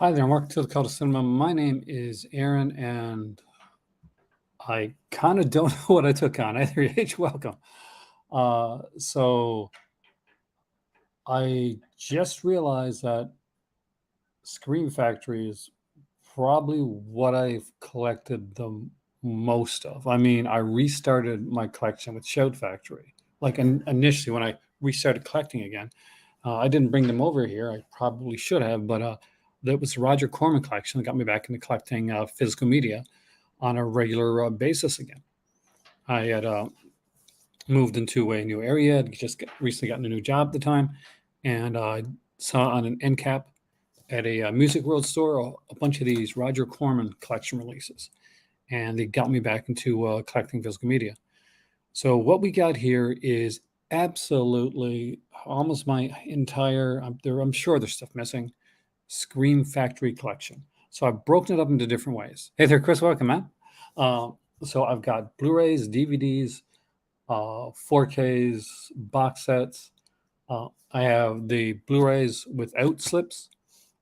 Hi there, and welcome to the Cult of Cinema. My name is Aaron, and I kind of don't know what I took on. Either age, welcome. So I just realized that Scream Factory is probably what I've collected the most of. I mean, I restarted my collection with Shout Factory. Like initially, when I restarted collecting again, I didn't bring them over here. I probably should have, but that was the Roger Corman collection that got me back into collecting physical media on a regular basis again. I had moved into a new area, had just recently gotten a new job at the time, and I saw on an end cap at a Music World store a bunch of these Roger Corman collection releases, and they got me back into collecting physical media. So what we got here is absolutely almost my entire. I'm sure there's stuff missing. Scream Factory collection. So I've broken it up into different ways. Hey there, Chris. Welcome, man. So I've got Blu-rays, DVDs, 4Ks, box sets. I have the Blu-rays without slips.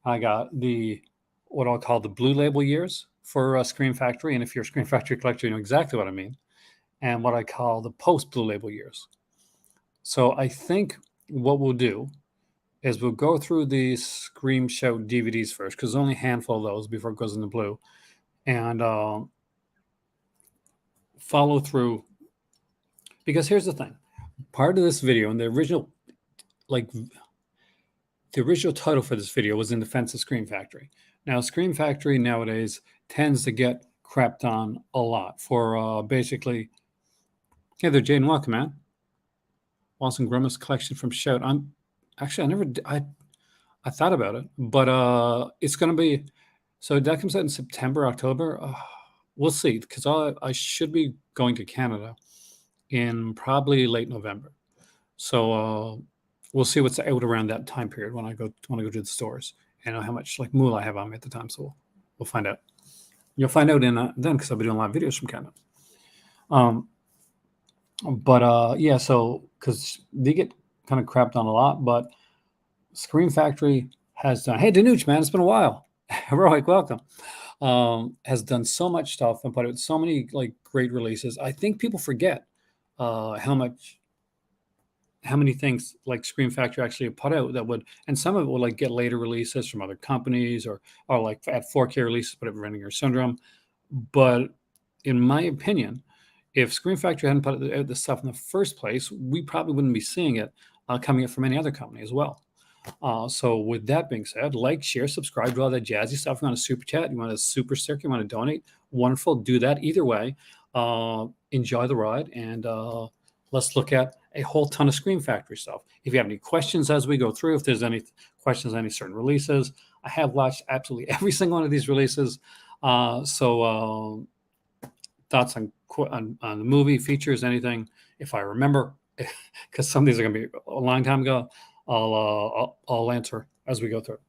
I got the what I'll call the Blue Label years for Scream Factory, and if you're a Scream Factory collector, you know exactly what I mean. And what I call the post Blue Label years. So I think what we'll do is we'll go through the Scream Show DVDs first, because there's only a handful of those before it goes into blue, and follow through. Because here's the thing: part of this video and the original title for this video was in defense of Scream Factory. Now, Scream Factory nowadays tends to get crapped on a lot for basically. Hey there, Jaden. Welcome, man. Wallace and Gromit collection from Shout. I thought about it, but it's going to be, so that comes out in September, October. We'll see, because I should be going to Canada in probably late November. So we'll see what's out around that time period when I go to the stores, and how much like moolah I have on me at the time. So we'll find out. You'll find out in then, because I'll be doing live videos from Canada. Yeah, so because they get kind of crapped on a lot, but Scream Factory has done. Hey, Danuch, man, it's been a while. Heroic, welcome. Has done so much stuff and put out so many like great releases. I think people forget how many things like Scream Factory actually put out that would, and some of it will like get later releases from other companies or like at 4K releases, whatever, Renninger syndrome. But in my opinion, if Scream Factory hadn't put out this stuff in the first place, we probably wouldn't be seeing it coming out from any other company as well. So with that being said, like, share, subscribe, do all that jazzy stuff. If you want a super chat, you want a super sticker, you want to donate, wonderful. Do that either way. Enjoy the ride, and let's look at a whole ton of Scream Factory stuff. If you have any questions as we go through, if there's any questions on any certain releases, I have watched absolutely every single one of these releases. So thoughts on the movie, features, anything, if I remember, because some of these are going to be a long time ago. I'll answer as we go through.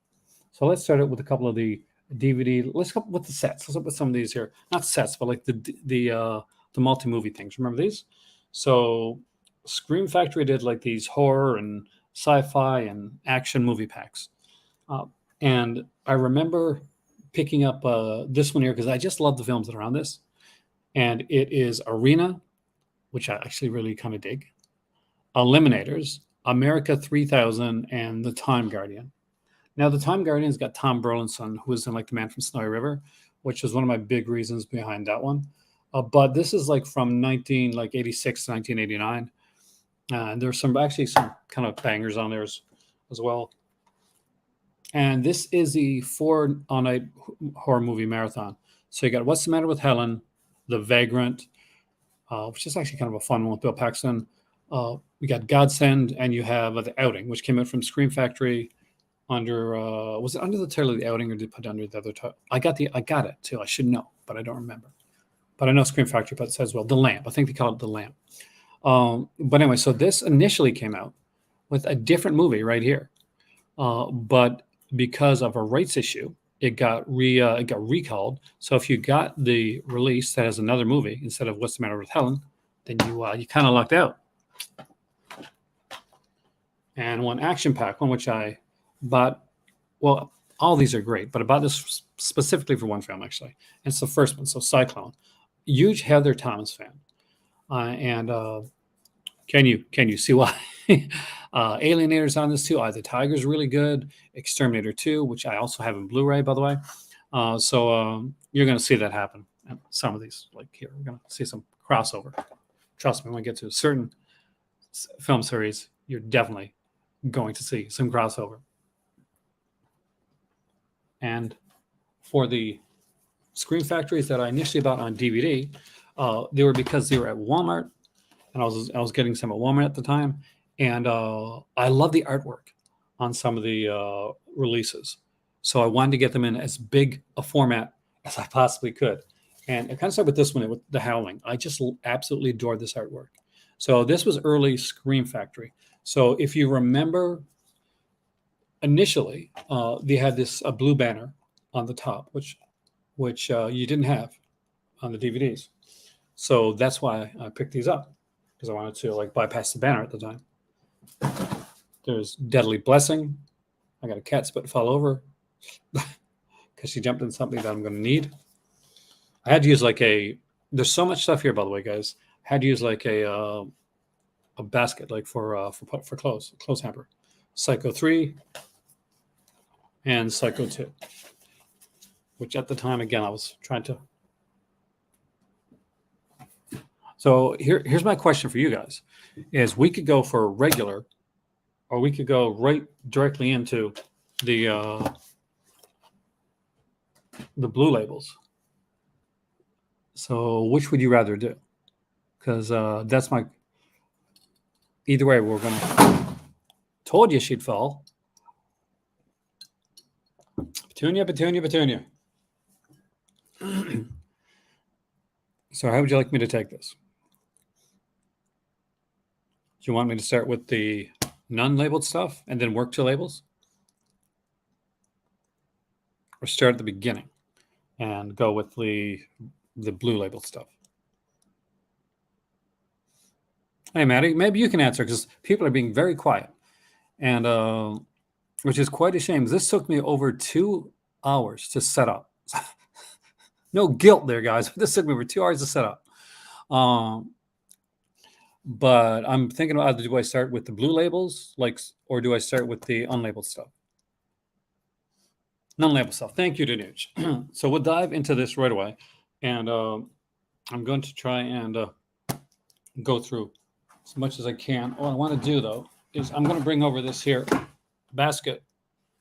So let's start out with a couple of the DVD. Let's go with the sets. Let's look at some of these here. Not sets, but like the multi-movie things. Remember these? So Scream Factory did like these horror and sci-fi and action movie packs. And I remember picking up this one here because I just love the films that are on this. And it is Arena, which I actually really kind of dig. Eliminators, America 3000, and The Time Guardian. Now, The Time Guardian's got Tom Brolин's son, who was in like The Man from Snowy River, which is one of my big reasons behind that one. But this is like from 1986 to 1989. And there's some kind of bangers on there as well. And this is the 4 all-night horror movie marathon. So you got What's the Matter with Helen, The Vagrant, which is actually kind of a fun one with Bill Paxton. We got Godsend, and you have The Outing, which came out from Scream Factory under, was it under the title of The Outing, or did it put under the other title? I got it too. I should know, but I don't remember. But I know Scream Factory put it as well. The Lamp. I think they call it The Lamp. But anyway, so this initially came out with a different movie right here. But because of a rights issue, it got recalled. So if you got the release that has another movie instead of What's the Matter with Helen, then you kind of lucked out. And one action pack, one which I bought. Well, all these are great, but about this specifically for one film, actually. And it's the first one. So Cyclone, huge Heather Thomas fan. And can you see why? Alienator's on this too. Eye of the Tiger's really good. Exterminator 2, which I also have in Blu-ray, by the way. So you're going to see that happen. And some of these, like here, we're going to see some crossover. Trust me, when we get to a certain film series, you're definitely going to see some crossover. And for the Scream Factories that I initially bought on DVD, they were because they were at Walmart, and I was getting some at Walmart at the time, and I love the artwork on some of the releases, so I wanted to get them in as big a format as I possibly could. And it kind of started with this one, with The Howling. I just absolutely adored this artwork. So this was early Scream Factory. So if you remember, initially they had this a blue banner on the top, which you didn't have on the DVDs. So that's why I picked these up, because I wanted to like bypass the banner at the time. There's Deadly Blessing. I got a cat spit fall over because she jumped in something that I'm going to need. I had to use like there's so much stuff here, by the way, guys. I had to use like a basket, like for clothes hamper. Psycho 3 and Psycho 2, which at the time, again, I was trying to. So here's my question for you guys: is we could go for regular, or we could go right directly into the blue labels. So which would you rather do? Because that's my. Either way, we're gonna. Told you she'd fall. Petunia. So how would you like me to take this? Do you want me to start with the non-labeled stuff and then work to labels? Or start at the beginning and go with the blue labeled stuff? Hey, Maddie, maybe you can answer, because people are being very quiet. And which is quite a shame. This took me over 2 hours to set up. No guilt there, guys. This took me over 2 hours to set up. But I'm thinking about, do I start with the blue labels, or do I start with the unlabeled stuff? Non-labeled stuff. Thank you, Danuj. So we'll dive into this right away. And I'm going to try and go through as much as I can. What I want to do, though, is I'm going to bring over this here basket,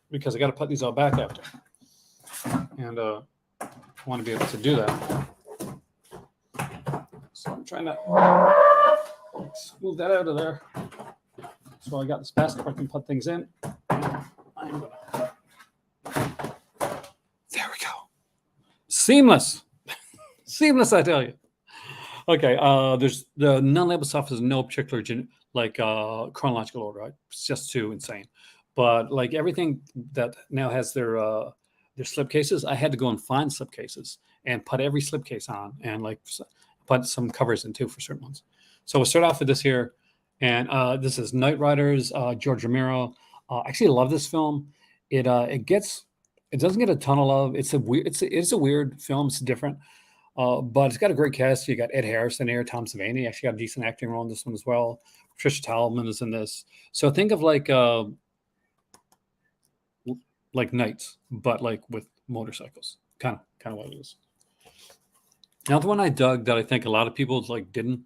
because I got to put these all back after. And I want to be able to do that. So I'm trying to move that out of there. So I got this basket where I can put things in. I'm gonna. There we go. Seamless. Seamless, I tell you. Okay, there's the non-label stuff is no particular chronological order, right? It's just too insane. But like everything that now has their slipcases, I had to go and find slipcases and put every slipcase on, and like put some covers in too for certain ones. So we'll start off with this here, and this is Night Riders, George Romero. I actually love this film. It doesn't get a ton of love. It's a weird film. It's different. But it's got a great cast. You got Ed Harris in here, Tom Savini actually got a decent acting role in this one as well. Trisha Talman is in this. So think of like Knights, but like with motorcycles. Kind of what it is. Now the one I dug that I think a lot of people like didn't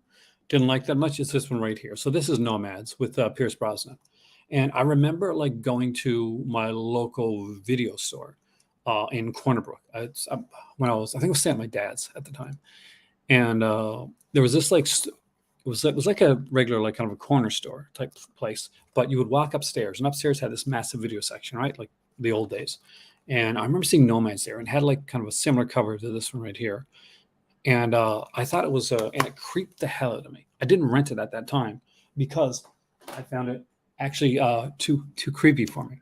like that much is this one right here. So this is Nomads with Pierce Brosnan. And I remember like going to my local video store in Corner Brook. When I think I was staying at my dad's at the time, and there was this like it was like a regular like kind of a corner store type place, but you would walk upstairs, and upstairs had this massive video section, right, like the old days. And I remember seeing Nomads there, and had like kind of a similar cover to this one right here. And I thought it was, and it creeped the hell out of me. I didn't rent it at that time because I found it actually too creepy for me.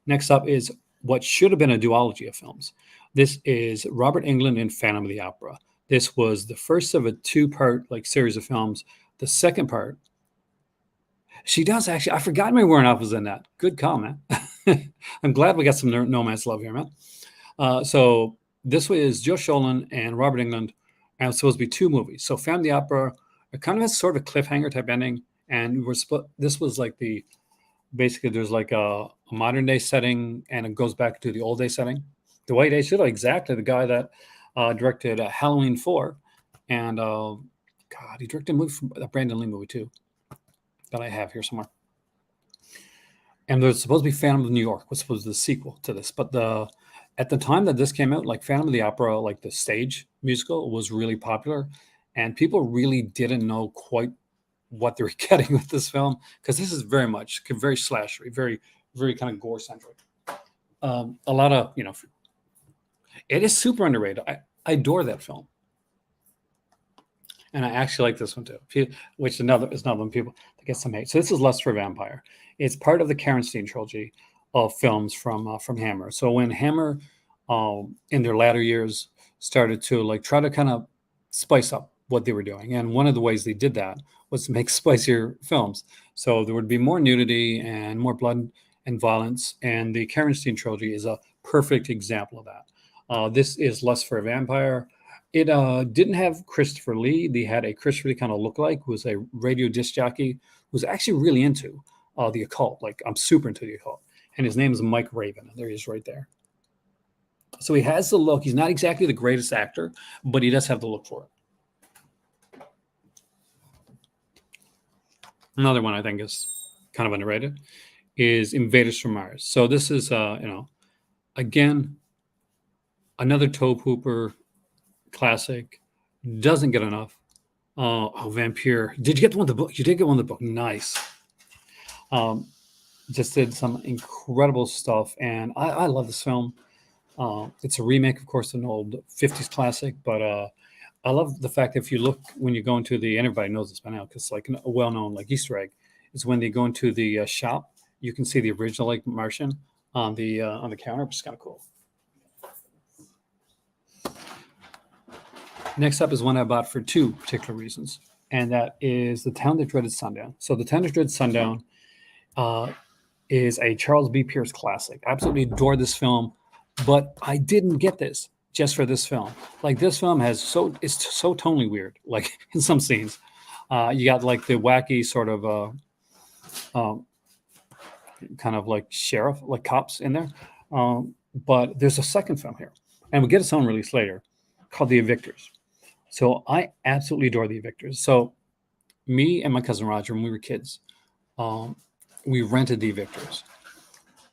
Next up is what should have been a duology of films. This is Robert Englund and Phantom of the Opera. This was the first of a 2-part like series of films. The second part, she does actually. I forgot Mary Warrenoff was in that. Good call, man. I'm glad we got some Nomad's love here, man. So this was Joe Sholin and Robert Englund, and it's supposed to be two movies. So Phantom of the Opera, it kind of has sort of a cliffhanger type ending, and we're split. This was like the basically there's like a modern day setting, and it goes back to the old day setting. The White Age, exactly the guy that directed Halloween 4, and God, he directed a movie from a Brandon Lee movie too that I have here somewhere. And there's supposed to be Phantom of New York, was supposed to be the sequel to this. But at the time that this came out, like Phantom of the Opera, like the stage musical, was really popular, and people really didn't know quite what they were getting with this film, because this is very much very slashery, very very kind of gore centric. A lot of it is super underrated. I adore that film, and I actually like this one too. Which is another one people that get some hate. So this is Lust for Vampire. It's part of the Karnstein trilogy of films from Hammer. So when Hammer, in their latter years, started to like try to kind of spice up what they were doing, and one of the ways they did that was to make spicier films. So there would be more nudity and more blood and violence, and the Karnstein trilogy is a perfect example of that. This is Lust for a Vampire. It didn't have Christopher Lee. They had a Christopher Lee kind of lookalike who was a radio disc jockey who was actually really into the occult. Like, I'm super into the occult. And his name is Mike Raven. There he is right there. So he has the look. He's not exactly the greatest actor, but he does have the look for it. Another one I think is kind of underrated is Invaders from Mars. So this is, again, another Tobe Hooper classic. Doesn't get enough. Vampire. Did you get one of the book? You did get one of the book. Nice. Just did some incredible stuff, and I love this film. It's a remake, of course, of an old 50s classic, but I love the fact that if you look when you go into the, everybody knows this by now because like a well-known like Easter egg is when they go into the shop, you can see the original like Martian on the counter, which is kind of cool. Next up is one I bought for two particular reasons, and that is The Town That Dreaded Sundown. So The Town That Dreaded Sundown is a Charles B. Pierce classic. I absolutely adore this film, but I didn't get this just for this film. Like, this film it's so tonally weird. Like in some scenes, you got like the wacky sort of kind of like sheriff, like cops in there. But there's a second film here, and we'll get its own release later, called The Evictors. So I absolutely adore The Evictors. So me and my cousin Roger, when we were kids, we rented The Evictors.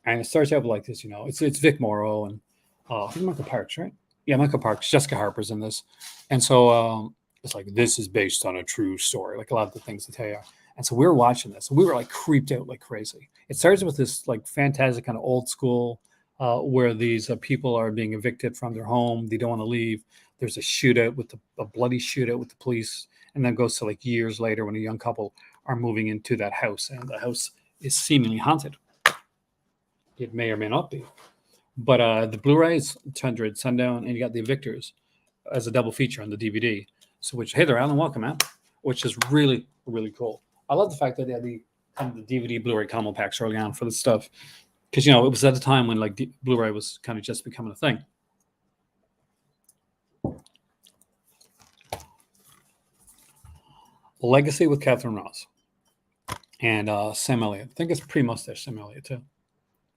And it starts out like this, it's Vic Morrow and I think Michael Parks, right? Yeah, Michael Parks. Jessica Harper's in this. And so it's like, this is based on a true story, like a lot of the things they tell you. And so we were watching this, and we were like creeped out like crazy. It starts with this like fantastic kind of old school where these people are being evicted from their home. They don't want to leave. There's a shootout a bloody shootout with the police. And then it goes to like years later when a young couple are moving into that house, and the house is seemingly haunted. It may or may not be. But the Blu-ray is 100 Sundown, and you got The Evictors as a double feature on the DVD. So hey there, Alan, welcome, man. Which is really, really cool. I love the fact that they had the DVD Blu-ray combo packs early on for this stuff. Because, it was at a time when like Blu-ray was kind of just becoming a thing. Legacy with Catherine Ross and Sam Elliott. I think it's pre-mustache Sam Elliott too.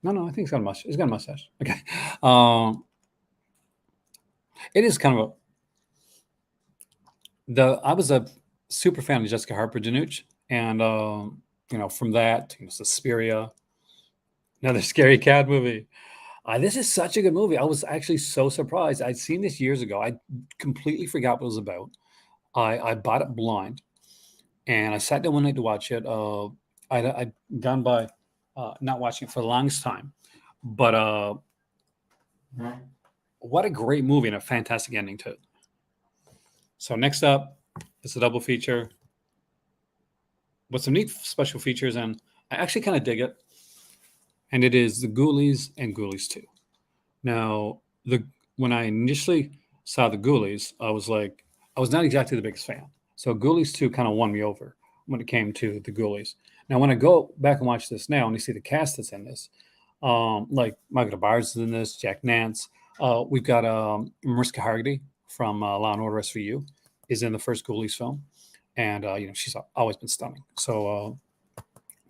No, I think he's got a mustache. He's got a mustache. Okay. It is kind of I was a super fan of Jessica Harper Danuch, and from that, Suspiria, another scary cat movie. This is such a good movie. I was actually so surprised. I'd seen this years ago. I completely forgot what it was about. I bought it blind, and I sat down one night to watch it. I'd gone by not watching it for the longest time, but what a great movie and a fantastic ending too. So next up, it's a double feature with some neat special features, and I actually kind of dig it. And it is The Ghoulies and Ghoulies 2. Now, when I initially saw The Ghoulies, I was not exactly the biggest fan. So Ghoulies 2 kind of won me over when it came to The Ghoulies. Now, when I go back and watch this now and you see the cast that's in this, Like Michael Byers is in this, Jack Nance. We've got Mariska Hargitay from Law and Order SVU is in the first Ghoulies film, and she's always been stunning. So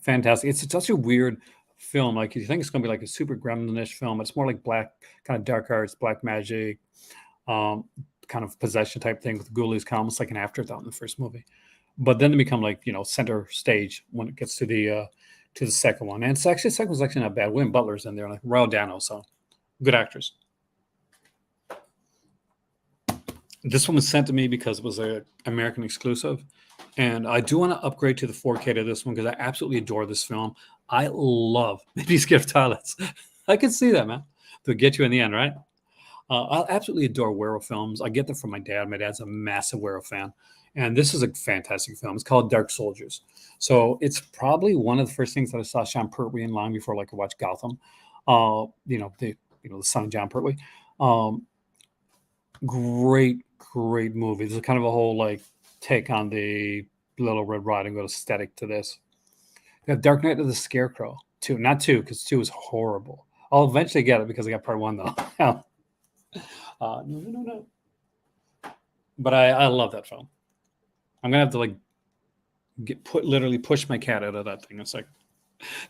fantastic. It's such a weird film. Like you think it's going to be like a super gremlin-ish film, it's more like black, kind of dark arts, black magic, um, kind of possession type thing with Ghoulies, kind of almost like an afterthought in the first movie. But then they become like center stage when it gets to the second one. And it's actually the second one's actually not bad. William Butler's in there, like Royal Dano, so good actors. This one was sent to me because it was an American exclusive, and I do want to upgrade to the 4K to this one because I absolutely adore this film. I love maybe skip toilets. I can see that, man. They'll get you in the end, right? I absolutely adore werewolf films. I get them from my dad. My dad's a massive werewolf fan. And this is a fantastic film. It's called Dark Soldiers. So it's probably one of the first things that I saw Sean Pertwee in long before like I watched Gotham. The son of John Pertwee. Um, great movie. There's kind of a whole like take on the Little Red Riding Hood aesthetic to this. You got Dark Knight of the Scarecrow. Two, not two, because two is horrible. I'll eventually get it because I got part one though. No. But I love that film. I'm gonna have to like literally push my cat out of that thing in a second.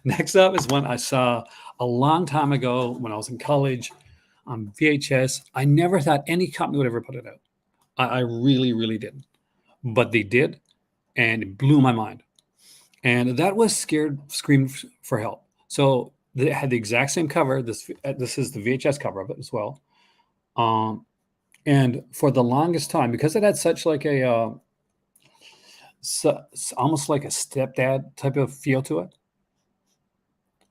Next up is one I saw a long time ago when I was in college on VHS. I never thought any company would ever put it out. I really didn't, but they did, and it blew my mind. And that was Scream for Help. So they had the exact same cover. This is the VHS cover of it as well. And for the longest time, because it had such like a almost like a stepdad type of feel to it,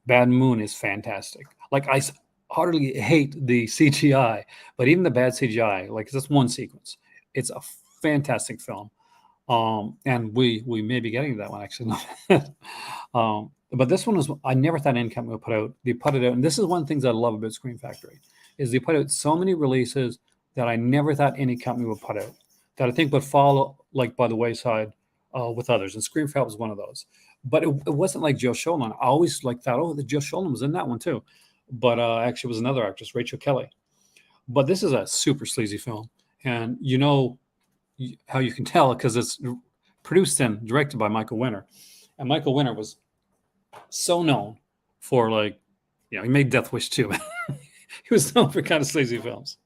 Bad Moon is fantastic. Like I heartily hate the CGI, but even the bad CGI, like it's just one sequence. It's a fantastic film. And we may be getting to that one actually. But this one was, I never thought any company would put out. They put it out, and this is one of the things I love about Scream Factory is they put out so many releases that I never thought any company would put out that I think would fall like by the wayside with others. And Scream for Help was one of those. But it wasn't like Joe Sholin. I always like thought, oh, the Joe Sholin was in that one too. But actually, it was another actress, Rachel Kelly. But this is a super sleazy film, and how you can tell because it's produced and directed by Michael Winner, and Michael Winner was so known for like, he made Death Wish 2. He was known for kind of sleazy films.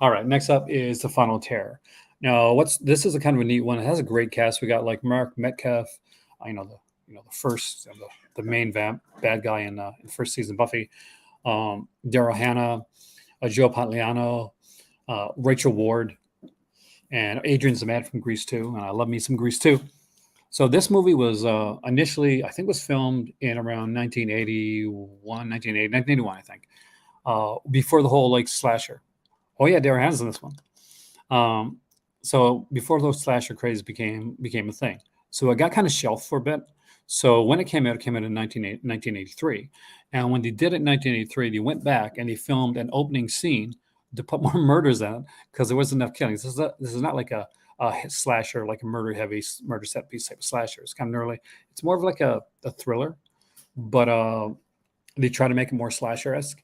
All right, next up is The Final Terror. Now, this is a kind of a neat one. It has a great cast. We got like Mark Metcalf, the first the main bad guy in the first season Buffy, Daryl Hannah, Joe Pantoliano, Rachel Ward, and Adrian Zamad from Grease 2. And I love me some Grease 2. So this movie was initially, I think, was filmed in around 1981, I think, before the whole like slasher. Oh yeah, Daryl Hannah's in this one. So before those slasher crazes became a thing. So it got kind of shelved for a bit. So when it came out in 1983. And when they did it in 1983, they went back and they filmed an opening scene to put more murders in it because there wasn't enough killings. This is not like a slasher, like a murder set piece type of slasher. It's kind of early. It's more of like a thriller, but they try to make it more slasher-esque.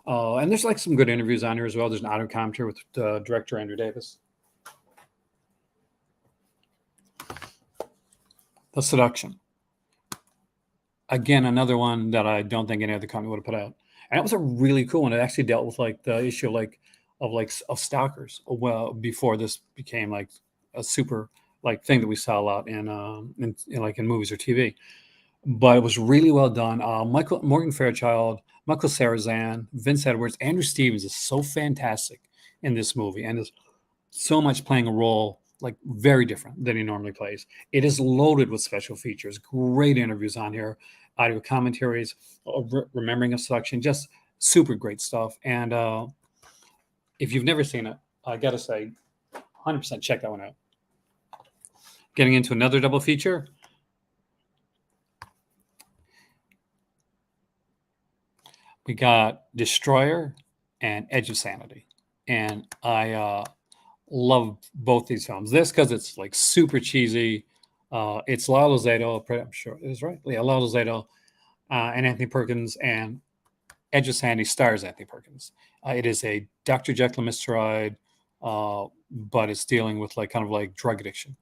And there's like some good interviews on here as well. There's an audio commentary with director Andrew Davis. The Seduction. Again, another one that I don't think any other company would have put out. And it was a really cool one. It actually dealt with like the issue of stalkers. Well, before this became like a super like thing that we saw a lot in movies or TV. But it was really well done. Morgan Fairchild, Michael Sarrazin, Vince Edwards, Andrew Stevens is so fantastic in this movie and is so much playing a role like very different than he normally plays. It is loaded with special features, great interviews on here, audio commentaries, remembering a selection, just super great stuff. And if you've never seen it, I got to say, 100% check that one out. Getting into another double feature. We got Destroyer and Edge of Sanity. And I love both these films. This because it's like super cheesy. It's Lalo Zito, I'm sure it is right. Yeah, Lalo Zito and Anthony Perkins. And Edge of Sandy stars Anthony Perkins. It is a Dr. Jekyll and Mr. Hyde, but it's dealing with like kind of like drug addiction,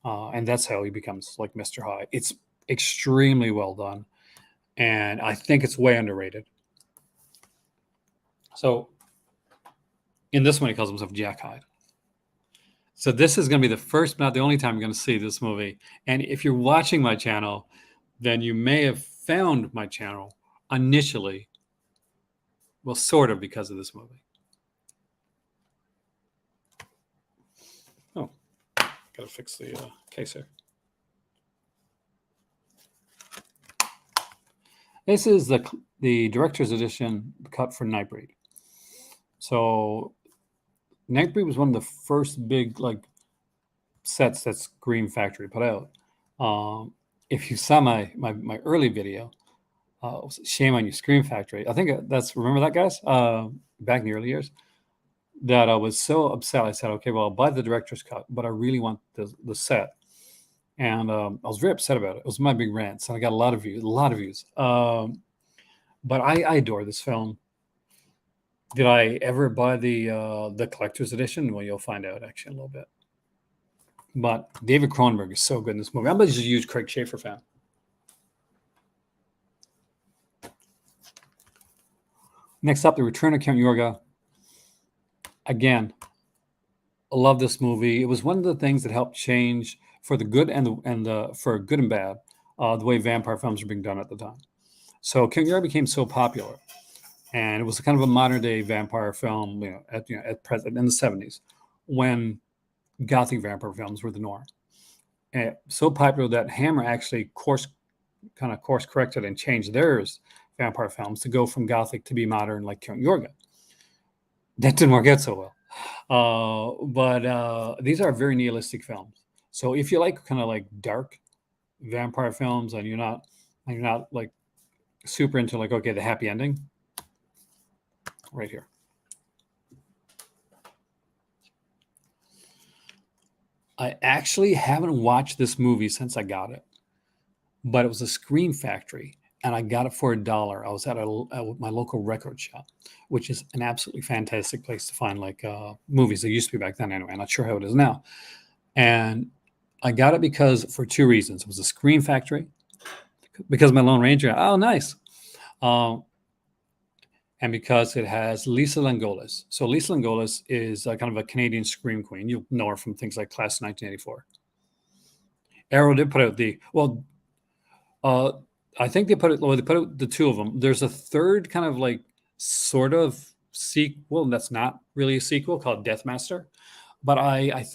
and that's how he becomes like Mr. Hyde. It's extremely well done, and I think it's way underrated. So in this one, he calls himself Jack Hyde. So this is going to be the first, not the only time you're going to see this movie. And if you're watching my channel, then you may have found my channel initially, well, sort of because of this movie. Oh, gotta fix the case here. This is the director's edition cut for Nightbreed. So Nightbreed was one of the first big like sets that Scream Factory put out. If you saw my early video, Shame on You, Scream Factory. I think that's, remember that, guys? Back in the early years, that I was so upset. I said, okay, well, I'll buy the director's cut, but I really want the set. And I was very upset about it. It was my big rant, so I got a lot of views. But I adore this film. Did I ever buy the collector's edition? Well, you'll find out actually in a little bit. But David Cronenberg is so good in this movie. I'm just a huge Craig Schaefer fan. Next up, The Return of Count Yorga. Again, I love this movie. It was one of the things that helped change for the good and for good and bad the way vampire films were being done at the time. So Count Yorga became so popular, and it was kind of a modern day vampire film, at present in the 70s, when Gothic vampire films were the norm. And so popular that Hammer actually course corrected and changed theirs vampire films to go from Gothic to be modern, like Count Yorga. That didn't work out so well. But these are very nihilistic films. So if you like kind of like dark vampire films and you're not like super into like, okay, the happy ending, right here. I actually haven't watched this movie since I got it, but it was a Scream Factory, and I got it for $1. I was at my local record shop, which is an absolutely fantastic place to find like movies. They used to be back then anyway. I'm not sure how it is now. And I got it because for two reasons. It was a Scream Factory, because my Lone Ranger. Oh, nice. And because it has Lisa Langlois. So Lisa Langlois is kind of a Canadian scream queen. You'll know her from things like Class of 1984. Arrow did put out I think they put out the two of them. There's a third kind of like sort of sequel, and that's not really a sequel, called Deathmaster. But I don't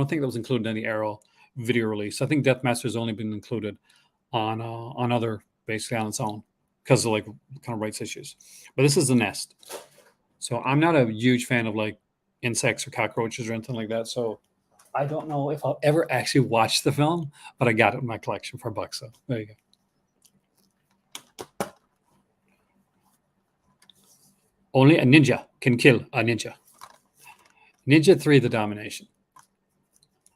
think that was included in the Arrow video release. I think Deathmaster has only been included on other, basically on its own, because of like kind of rights issues. But this is The Nest. So I'm not a huge fan of like insects or cockroaches or anything like that. So I don't know if I'll ever actually watch the film, but I got it in my collection for $1. So there you go. Only a ninja can kill a ninja. Ninja 3, The Domination.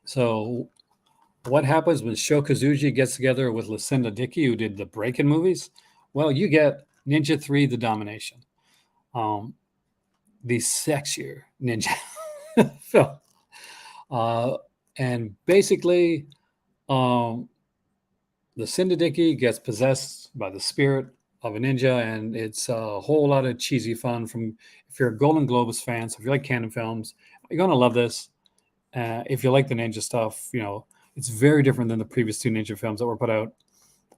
So what happens when Sho Kosugi gets together with Lucinda Dickey, who did the Breakin' movies? Well, you get Ninja 3, The Domination. The sexier ninja film. And basically, Lucinda Dickey gets possessed by the spirit of a ninja, and it's a whole lot of cheesy fun. From, if you're a Golden Globus fan, so if you like canon films, you're going to love this. If you like the ninja stuff, it's very different than the previous two ninja films that were put out.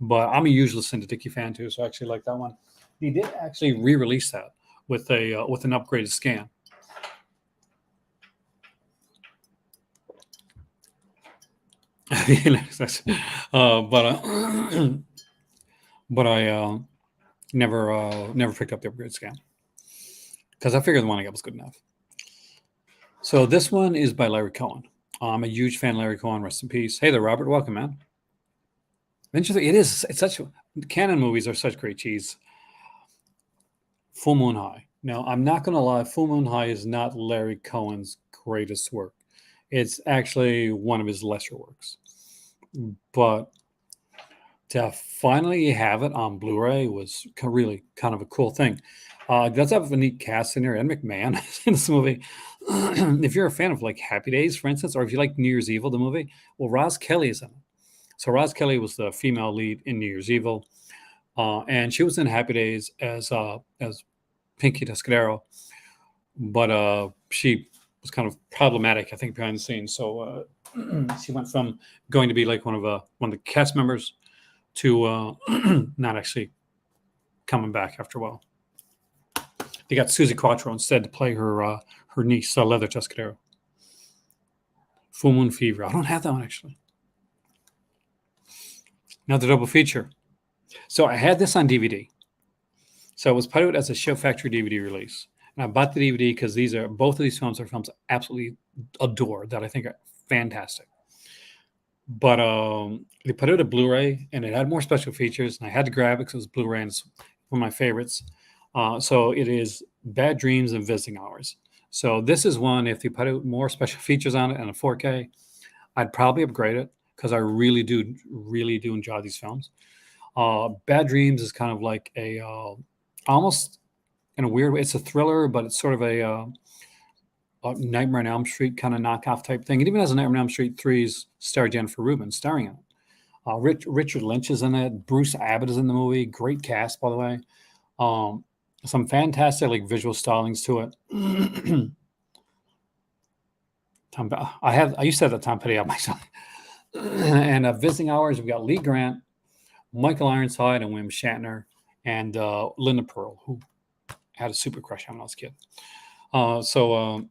But I'm a huge Lucinda Dickey fan too, so I actually like that one. He did actually re-release that with an upgraded scan. But I never picked up the upgrade scan because I figured the one I got was good enough. So this one is by Larry Cohen. I'm a huge fan of Larry Cohen. Rest in peace. Hey there, Robert. Welcome, man. Interesting. It's such canon movies are such great cheese. Full Moon High. Now, I'm not going to lie. Full Moon High is not Larry Cohen's greatest work. It's actually one of his lesser works. But to finally have it on Blu-ray was really kind of a cool thing. It does have a neat cast in there. Ed McMahon is in this movie. If you're a fan of like Happy Days, for instance, or if you like New Year's Evil, the movie, well, Roz Kelly is in it. So Roz Kelly was the female lead in New Year's Evil, and she was in Happy Days as Pinky Tuscadero, but she was kind of problematic, I think, behind the scenes. So she went from going to be like one of the cast members to not actually coming back after a while. They got Susie Quattro instead to play her niece, Leather Tuscadero. Full Moon Fever. I don't have that one actually. Now the double feature. So I had this on DVD. So it was put out as a Show Factory DVD release. And I bought the DVD because both of these films are films I absolutely adore, that I think are fantastic. But they put out a Blu-ray and it had more special features, and I had to grab it because it was Blu-ray and it's one of my favorites. So it is Bad Dreams and Visiting Hours. So this is one, if they put out more special features on it and a 4K, I'd probably upgrade it because I really do enjoy these films. Bad Dreams is kind of like a almost in a weird way, it's a thriller, but it's sort of a Nightmare on Elm Street kind of knockoff type thing. It even has a Nightmare on Elm Street 3's star Jennifer Rubin starring in it. Richard Lynch is in it. Bruce Abbott is in the movie. Great cast, by the way. Some fantastic like visual stylings to it. I used to have the Tom Petty on myself. And Visiting Hours, we got Lee Grant, Michael Ironside, and William Shatner, and Linda Pearl, who had a super crush on when I was a kid.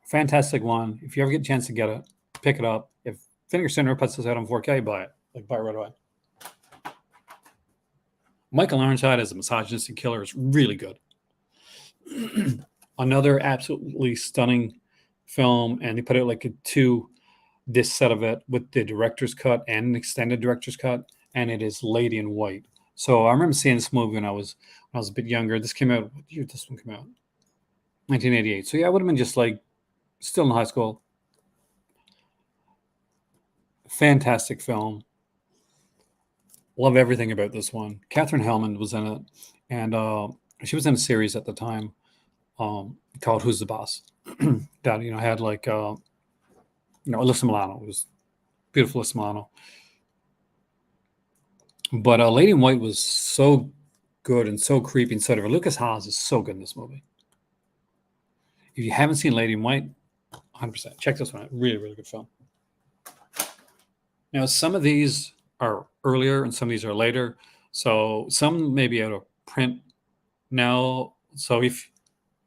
Fantastic one. If you ever get a chance to get it, pick it up. If Vinegar Syndrome puts this out on 4K, buy it. Buy it right away. Michael Ironside as a misogynistic killer is really good. Another absolutely stunning film, and they put out like this set of it with the director's cut and an extended director's cut, and it is Lady in White. So I remember seeing this movie when I was a bit younger. This came out, what year did this one come out? 1988. So yeah, I would have been just like still in high school. Fantastic film. Love everything about this one. Katherine Hellman was in it, and she was in a series at the time called Who's the Boss? That had like Alyssa Milano. It was beautiful Alyssa Milano. But Lady in White was so good and so creepy and so different. Lucas Haas is so good in this movie. If you haven't seen Lady in White, 100%. Check this one out. Really, really good film. Now, some of these are earlier and some of these are later. So some may be out of print now. So if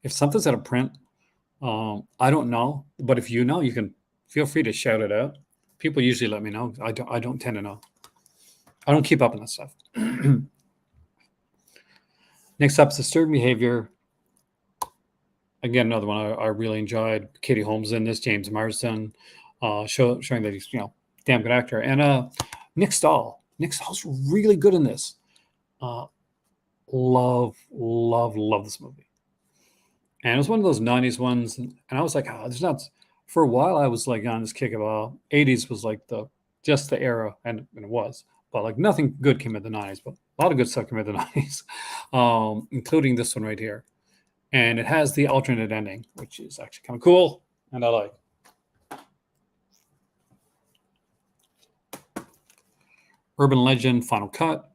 something's out of print, I don't know. But if you know, you can feel free to shout it out. People usually let me know. I don't tend to know. I don't keep up on that stuff. Next up is Disturbing Behavior. Again, another one I really enjoyed. Katie Holmes in this, James Marsden, showing that he's damn good actor. And Nick Stahl. Nick Stahl's really good in this. Love this movie. And it was one of those 90s ones. And I was like, there's not. For a while, I was like on this kick of 80s was like just the era, and it was. But like nothing good came out of the 90s, but a lot of good stuff came out of the 90s, including this one right here. And it has the alternate ending, which is actually kind of cool, and I like. Urban Legend Final Cut.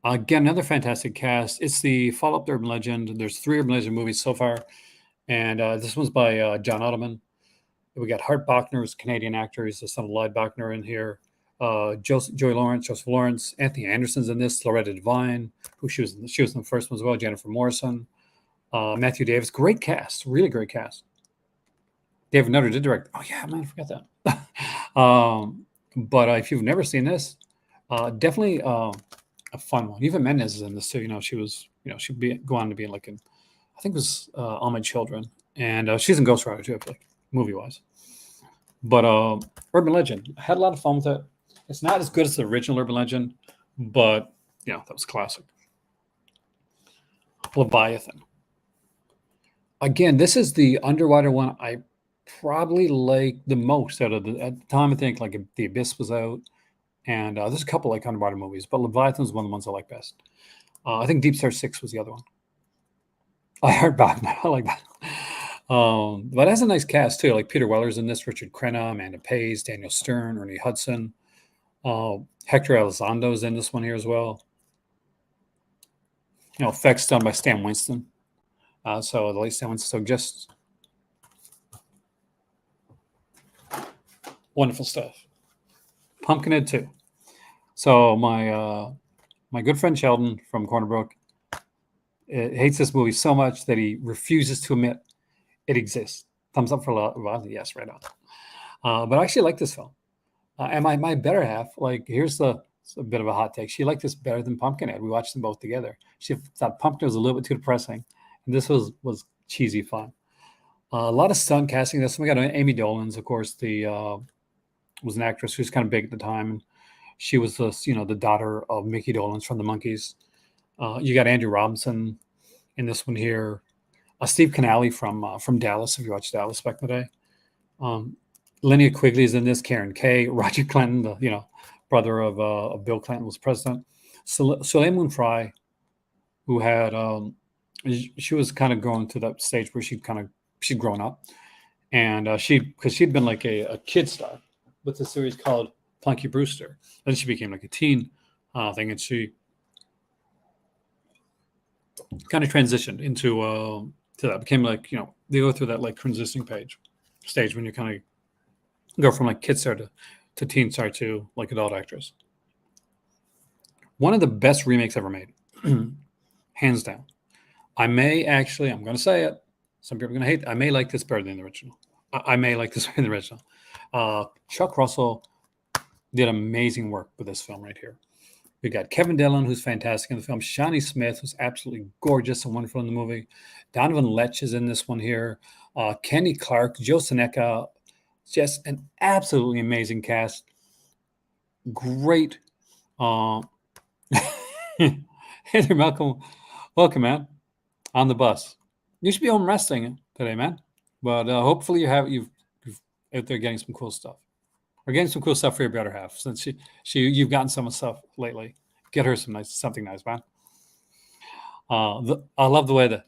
Again, another fantastic cast. It's the follow-up to Urban Legend. There's 3 Urban Legend movies so far, and this one's by John Ottoman. We got Hart Bachner, who's a Canadian actor. He's the son of Lloyd Bachner in here. Joseph Lawrence, Anthony Anderson's in this. Loretta Devine, who she was in the first one as well. Jennifer Morrison, Matthew Davis. Great cast, really great cast. David Nutter did direct. Oh yeah, man, I forgot that. But if you've never seen this, definitely a fun one. Eva Mendes is in this too. She'd go on to be I think it was All My Children, and she's in Ghost Rider too. I feel like movie wise. But Urban Legend, I had a lot of fun with it. It's not as good as the original Urban Legend, but that was classic. Leviathan. Again, this is the underwater one I probably like the most out of at the time. I think like The Abyss was out, And there's a couple like underwater movies, but Leviathan is one of the ones I like best. I think Deep Star 6 was the other one. I heard back now. I like that. But it has a nice cast too. Like Peter Weller's in this, Richard Crenna, Amanda Pays, Daniel Stern, Ernie Hudson. Hector Elizondo's in this one here as well. Effects done by Stan Winston. So the late Stan Winston. So just wonderful stuff. Pumpkinhead 2. So my good friend Sheldon from Corner Brook hates this movie so much that he refuses to admit it exists. Thumbs up for a lot. Yes, right on. But I actually like this film. And my better half, like, here's a bit of a hot take. She liked this better than Pumpkinhead. We watched them both together. She thought Pumpkinhead was a little bit too depressing, and this was cheesy fun. A lot of stunt casting. This we got Amy Dolenz, of course, was an actress who's kind of big at the time, and she was the daughter of Mickey Dolenz from the Monkees. You got Andrew Robinson in this one here. Steve Canale from Dallas, if you watched Dallas back in the day. Linnea Quigley is in this. Karen Kay, Roger Clinton, the brother of Bill Clinton, was president. Soleil Moon Frye, who had she was kind of going to that stage where she'd grown up, and because she'd been like a kid star with a series called Punky Brewster. Then she became like a teen thing, and she kind of transitioned into to that. Became like they go through that like transitioning stage when you kind of go from like kid star to teen star to like adult actress. One of the best remakes ever made, hands down. I'm going to say it. Some people are going to hate it. I may like this better than the original. I may like this better than the original. Chuck Russell did amazing work with this film right here. We got Kevin Dillon, who's fantastic in the film. Shawnee Smith, who's absolutely gorgeous and wonderful in the movie. Donovan Letch is in this one here. Kenny Clark, Joe Seneca, just an absolutely amazing cast. Great. Hey there, Malcolm. Welcome, man. On the bus. You should be home resting today, man. But hopefully you've out there getting some cool stuff. Or getting some cool stuff for your better half, since you've gotten some stuff lately. Get her something nice, man. I love the way that,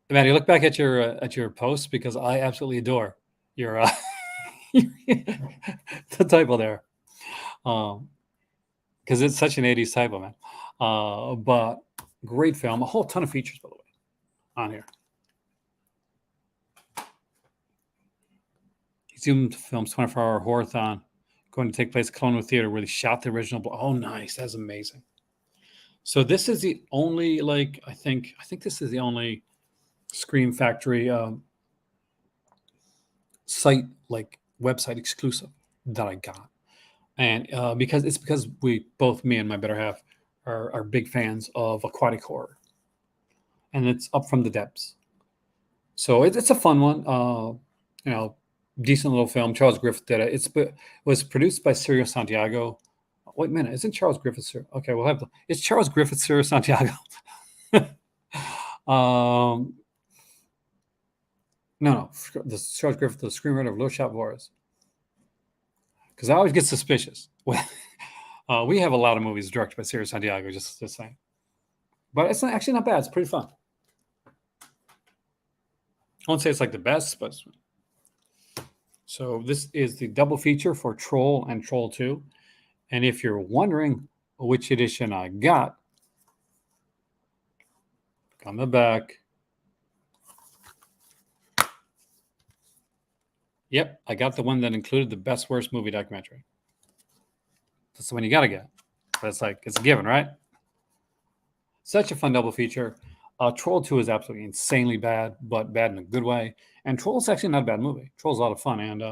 man, you look back at your posts, because I absolutely adore your the typo there, because it's such an 80s typo, man. But great film, a whole ton of features, by the way, on here. Zoom Films 24-hour horror-thon going to take place at Colonial Theater, where they shot the original. Oh, nice. That's amazing. So this is the only, I think this is the only Scream Factory site, website exclusive that I got. And because me and my better half are big fans of aquatic horror. And it's Up from the Depths. So it's a fun one. Decent little film. Charles Griffith did it. It was produced by Sergio Santiago. Wait a minute, isn't Charles Griffith? Okay, it's Charles Griffith, Sergio Santiago. No, Charles Griffith, the screenwriter of Little Shop of Horrors. Because I always get suspicious. We have a lot of movies directed by Sergio Santiago, just saying. But it's actually not bad. It's pretty fun. I won't say it's like the best, but. So this is the double feature for Troll and Troll 2. And if you're wondering which edition I got, on the back. Yep, I got the one that included the best worst movie documentary. That's the one you got to get. That's it's a given, right? Such a fun double feature. Troll 2 is absolutely insanely bad, but bad in a good way. And Troll's actually not a bad movie. Troll's a lot of fun. And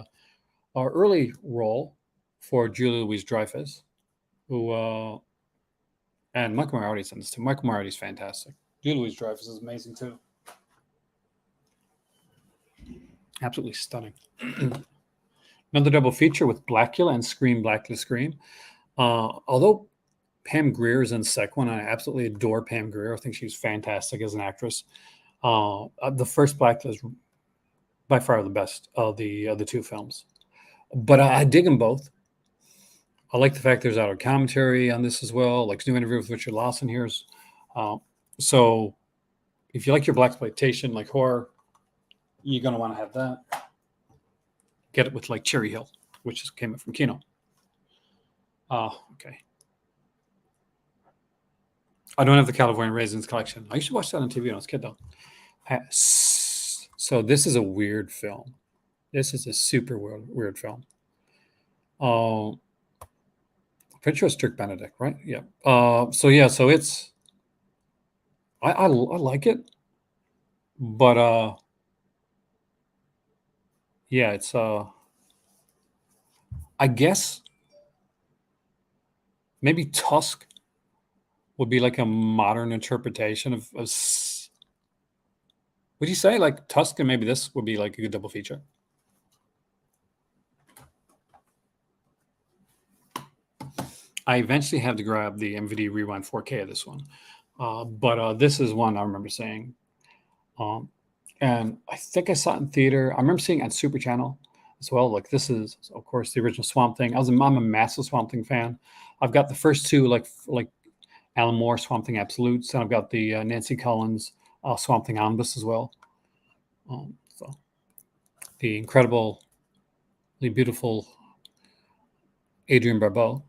our early role for Julia Louis-Dreyfus, who and Michael Moriarty's in this too. Michael Moriarty's fantastic. Julia Louis-Dreyfus is amazing too. Absolutely stunning. Another double feature with Blackula and Scream, Blackula Scream. Although Pam Grier is in the second one, I absolutely adore Pam Grier. I think she's fantastic as an actress. The first Blackula is by far the best of the two films. But I dig them both. I like the fact there's out of commentary on this as well, like new interview with Richard Lawson here's. So if you like your blaxploitation, like horror, you're gonna want to have that. Get it with like Cherry Hill, which came from Kino. Okay. I don't have the California Raisins collection. I used to watch that on TV when I was a kid, though. So this is a weird film. This is a super weird film. Pretty sure it's Dirk Benedict, right? Yeah. So it's I like it, but yeah, it's I guess maybe Tusk would be like a modern interpretation of would you say like Tusk and maybe this would be like a good double feature? I eventually had to grab the MVD Rewind 4K of this one, but this is one I remember seeing, and I think I saw it in theater. I remember seeing it on Super Channel as well. Like this is, of course, the original Swamp Thing. I'm a massive Swamp Thing fan. I've got the first two, like Alan Moore Swamp Thing Absolutes, and I've got the Nancy Collins Swamp Thing Omnibus as well. So the incredibly beautiful Adrienne Barbeau.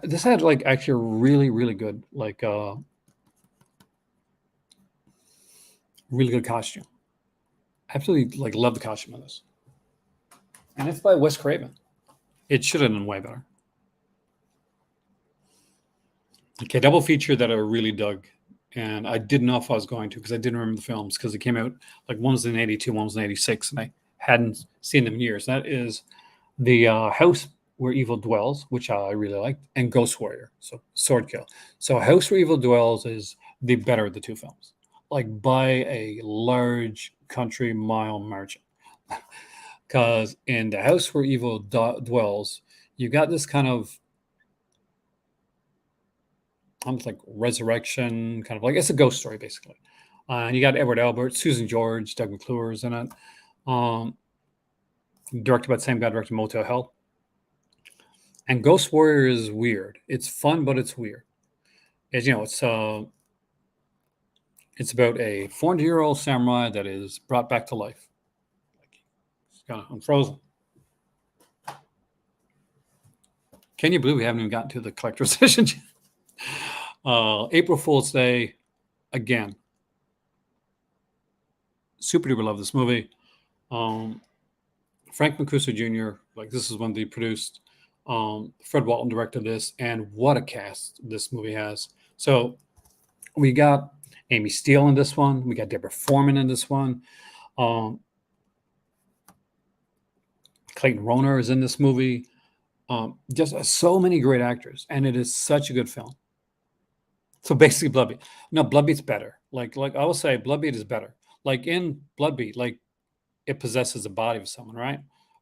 This had like actually a really good really good costume. Absolutely like love the costume of this, and it's by Wes Craven. It should have been way better. Okay, double feature that I really dug, and I didn't know if I was going to because I didn't remember the films because it came out like one was in '82, one was in '86, and I hadn't seen them in years. That is the House Where Evil Dwells, which I really liked, and Ghost Warrior, so Swordkill. So House Where Evil Dwells is the better of the two films, like by a large country mile margin. Because in the House Where Evil Dwells, you got this kind of almost like resurrection, kind of like it's a ghost story basically. And you got Edward Albert, Susan George, Doug McClure's in it. Directed by the same guy directed Motel Hell. And Ghost Warrior is weird. It's fun, but it's weird. As you know, it's about a 400-year-old samurai that is brought back to life. It's kind of unfrozen. Can you believe we haven't even gotten to the collector's edition yet? April Fool's Day, again. Super duper love this movie. Frank Mancuso Jr., like this is one they produced. Fred Walton directed this, and what a cast this movie has. So we got Amy Steele in this one. We got Deborah Foreman in this one. Clayton Rohner is in this movie. Just so many great actors, and it is such a good film. So basically, Bloodbeat. No, Bloodbeat's better. Like I will say, Bloodbeat is better. Like in Bloodbeat, like it possesses the body of someone, right?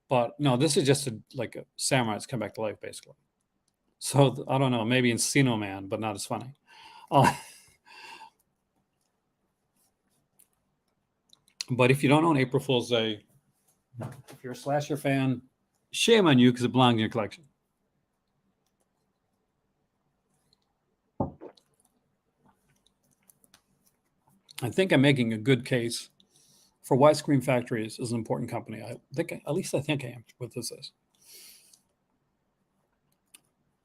But no, this is just like a samurai that's come back to life, basically. So I don't know, maybe Encino Man, but not as funny. But if you don't own April Fool's Day, if you're a slasher fan, shame on you because it belongs in your collection. I think I'm making a good case for why Scream Factory is an important company. I think I am with this is.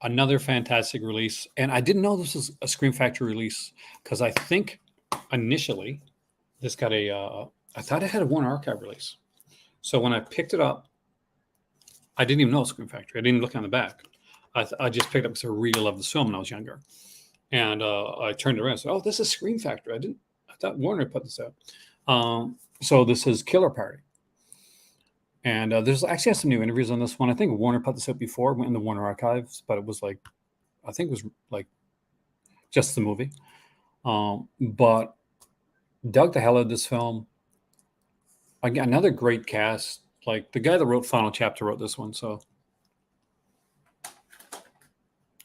Another fantastic release. And I didn't know this was a Scream Factory release because I think initially this got I thought it had a Warner Archive release. So when I picked it up, I didn't even know Scream Factory. I didn't look on the back. I just picked it up because I really loved this film when I was younger. And I turned around and said, oh, this is Scream Factory. I thought Warner put this out. So this is Killer Party. And there's actually some new interviews on this one. I think Warner put this out before, went in the Warner archives, but it was like, I think it was like just the movie. But dug the hell out of this film. Again, another great cast. Like the guy that wrote Final Chapter wrote this one. So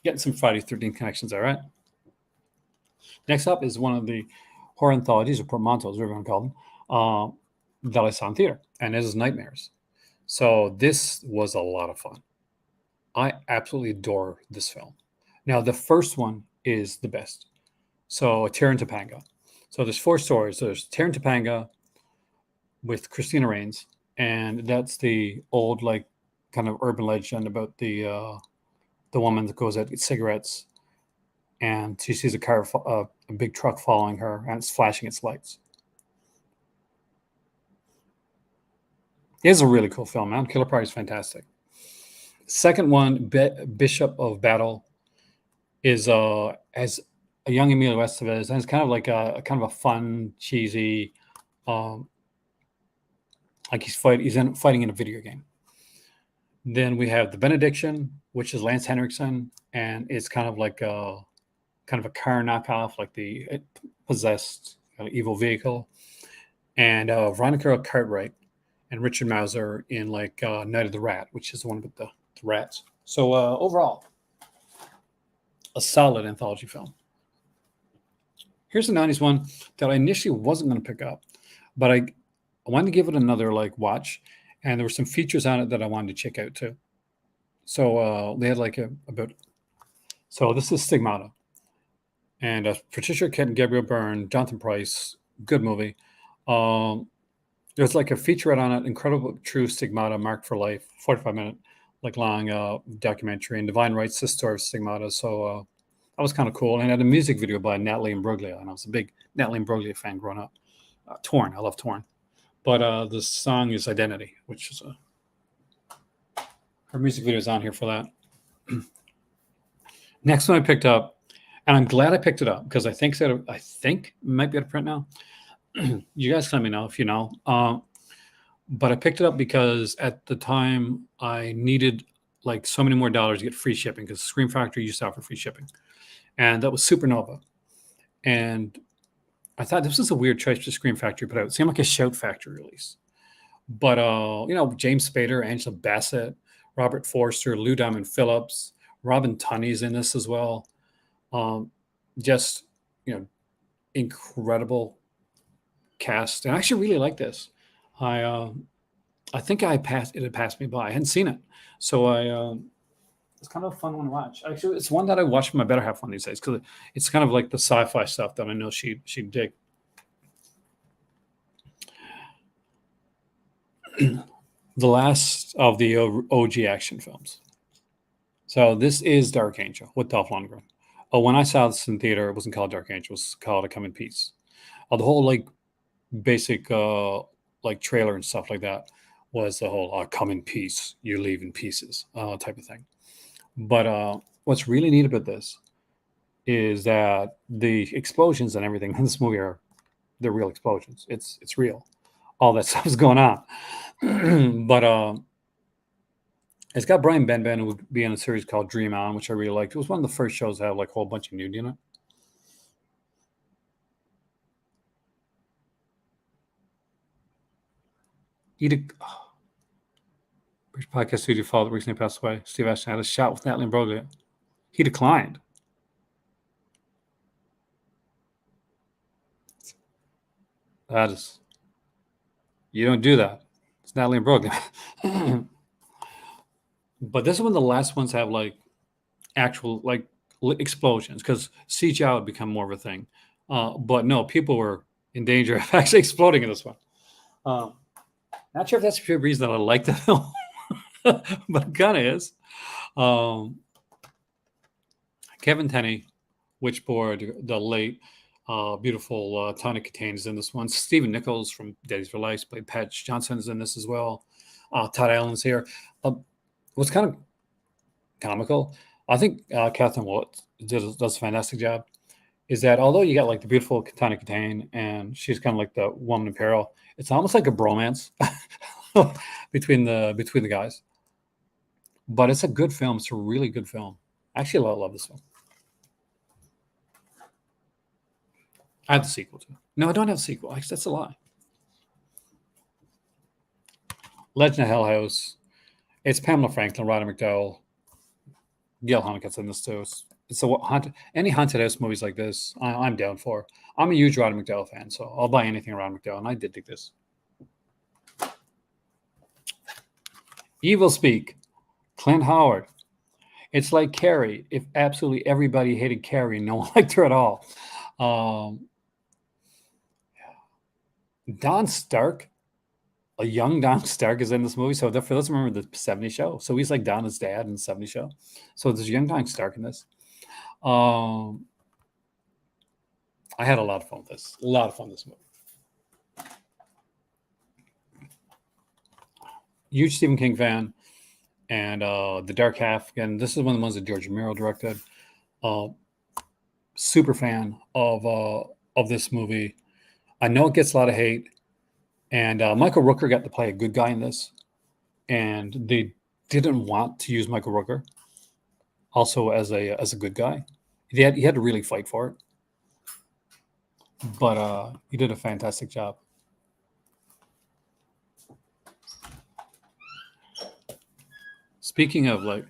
getting some Friday 13 connections there, right? Next up is one of the horror anthologies, or portmanteaus, whatever you want to call them, that I saw in theater, and it is Nightmares. So this was a lot of fun. I absolutely adore this film. Now, the first one is the best. So, Terran Topanga. So, there's four stories. There's Terran Topanga with Christina Rains, and that's the old, like, kind of urban legend about the woman that goes out to get cigarettes, and she sees a big truck following her, and it's flashing its lights. It is a really cool film, man. Killer Party is fantastic. Second one, Bishop of Battle, is as a young Emilio Estevez, and it's kind of like a fun, cheesy, um, like fighting in a video game. Then we have The Benediction, which is Lance Henriksen, and it's kind of a car knockoff, like the possessed evil vehicle. And Veronica Cartwright and Richard Mauser in Night of the Rat, which is the one with the rats. So overall, a solid anthology film. Here's a 90s one that I initially wasn't going to pick up, but I wanted to give it another watch, and there were some features on it that I wanted to check out too. So they had so this is Stigmata, and Patricia Arquette and Gabriel Byrne, Jonathan Pryce, good movie. There's a featurette on it, Incredible True Stigmata, Marked for Life, 45-minute long documentary, and Divine Writes the story of Stigmata. So that was kind of cool. And it had a music video by Natalie Imbruglia, and I was a big Natalie Imbruglia fan growing up. Torn, I love Torn. But the song is Identity, which is her music video is on here for that. Next one I picked up, and I'm glad I picked it up because I think it might be out of print now. You guys let me know if you know. But I picked it up because at the time I needed so many more dollars to get free shipping, because Scream Factory used to offer free shipping, and that was Supernova. And I thought this was a weird choice for Scream Factory put out. It seemed like a Shout Factory release. But James Spader, Angela Bassett, Robert Forster, Lou Diamond Phillips, Robin Tunney's in this as well. Just incredible cast, and I actually really like this. I think it had passed me by. I hadn't seen it, so it's kind of a fun one to watch. Actually, it's one that I watch with my better half one these days, because it's kind of like the sci-fi stuff that I know she'd dig. The last of the OG action films. So this is Dark Angel with Dolph Lundgren. When I saw this in theater, it wasn't called Dark Angel; it was called A Come in Peace. The whole basic trailer and stuff like that was the whole come in peace, you leave in pieces type of thing. But what's really neat about this is that the explosions and everything in this movie they're real explosions. It's real. All that stuff is going on. But it's got Brian Benben, who would be in a series called Dream On, which I really liked. It was one of the first shows that had a whole bunch of nudity in it. British podcast studio father recently passed away. Steve Ashton had a shot with Natalie Imbruglia. He declined. That is, you don't do that. It's Natalie Imbruglia. But this is one of the last ones to have actual explosions, because CGI would become more of a thing. But no, people were in danger of actually exploding in this one. Not sure if that's the reason that I like the film, but it kind of is. Kevin Tenney, Witchboard, the late, beautiful Tawny Katane is in this one. Stephen Nichols from Daddy's for Life played Patch Johnson is in this as well. Todd Allen's here. What's kind of comical, I think Catherine Willett does a fantastic job, is that although you got the beautiful Tawny Katane and she's kind of like the woman in peril, it's almost like a bromance between the guys. But it's a good film. It's a really good film. Actually, I love this film. I have the sequel too. No, I don't have the sequel. Actually, that's a lie. Legend of Hell House. It's Pamela Franklin, Roddy McDowell, Gail Honeycutt's in this too. It's any haunted house movies like this, I'm down for. I'm a huge Roddy McDowell fan, so I'll buy anything around McDowell, and I did dig this. Evil Speak, Clint Howard, It's like Carrie. If absolutely everybody hated Carrie, no one liked her at all. Um, Don Stark, a young Don Stark, is in this movie. So for those who remember the '70s show, so he's like Donna's dad in the '70s show. So there's a young Don Stark in this. Um, I had a lot of fun with this. A lot of fun with this movie. Huge Stephen King fan, and The Dark Half. Again, this is one of the ones that George Romero directed. Uh, Super fan of this movie. I know it gets a lot of hate, and Michael Rooker got to play a good guy in this, and they didn't want to use Michael Rooker also as a good guy. He had to really fight for it, but he did a fantastic job. Speaking of like,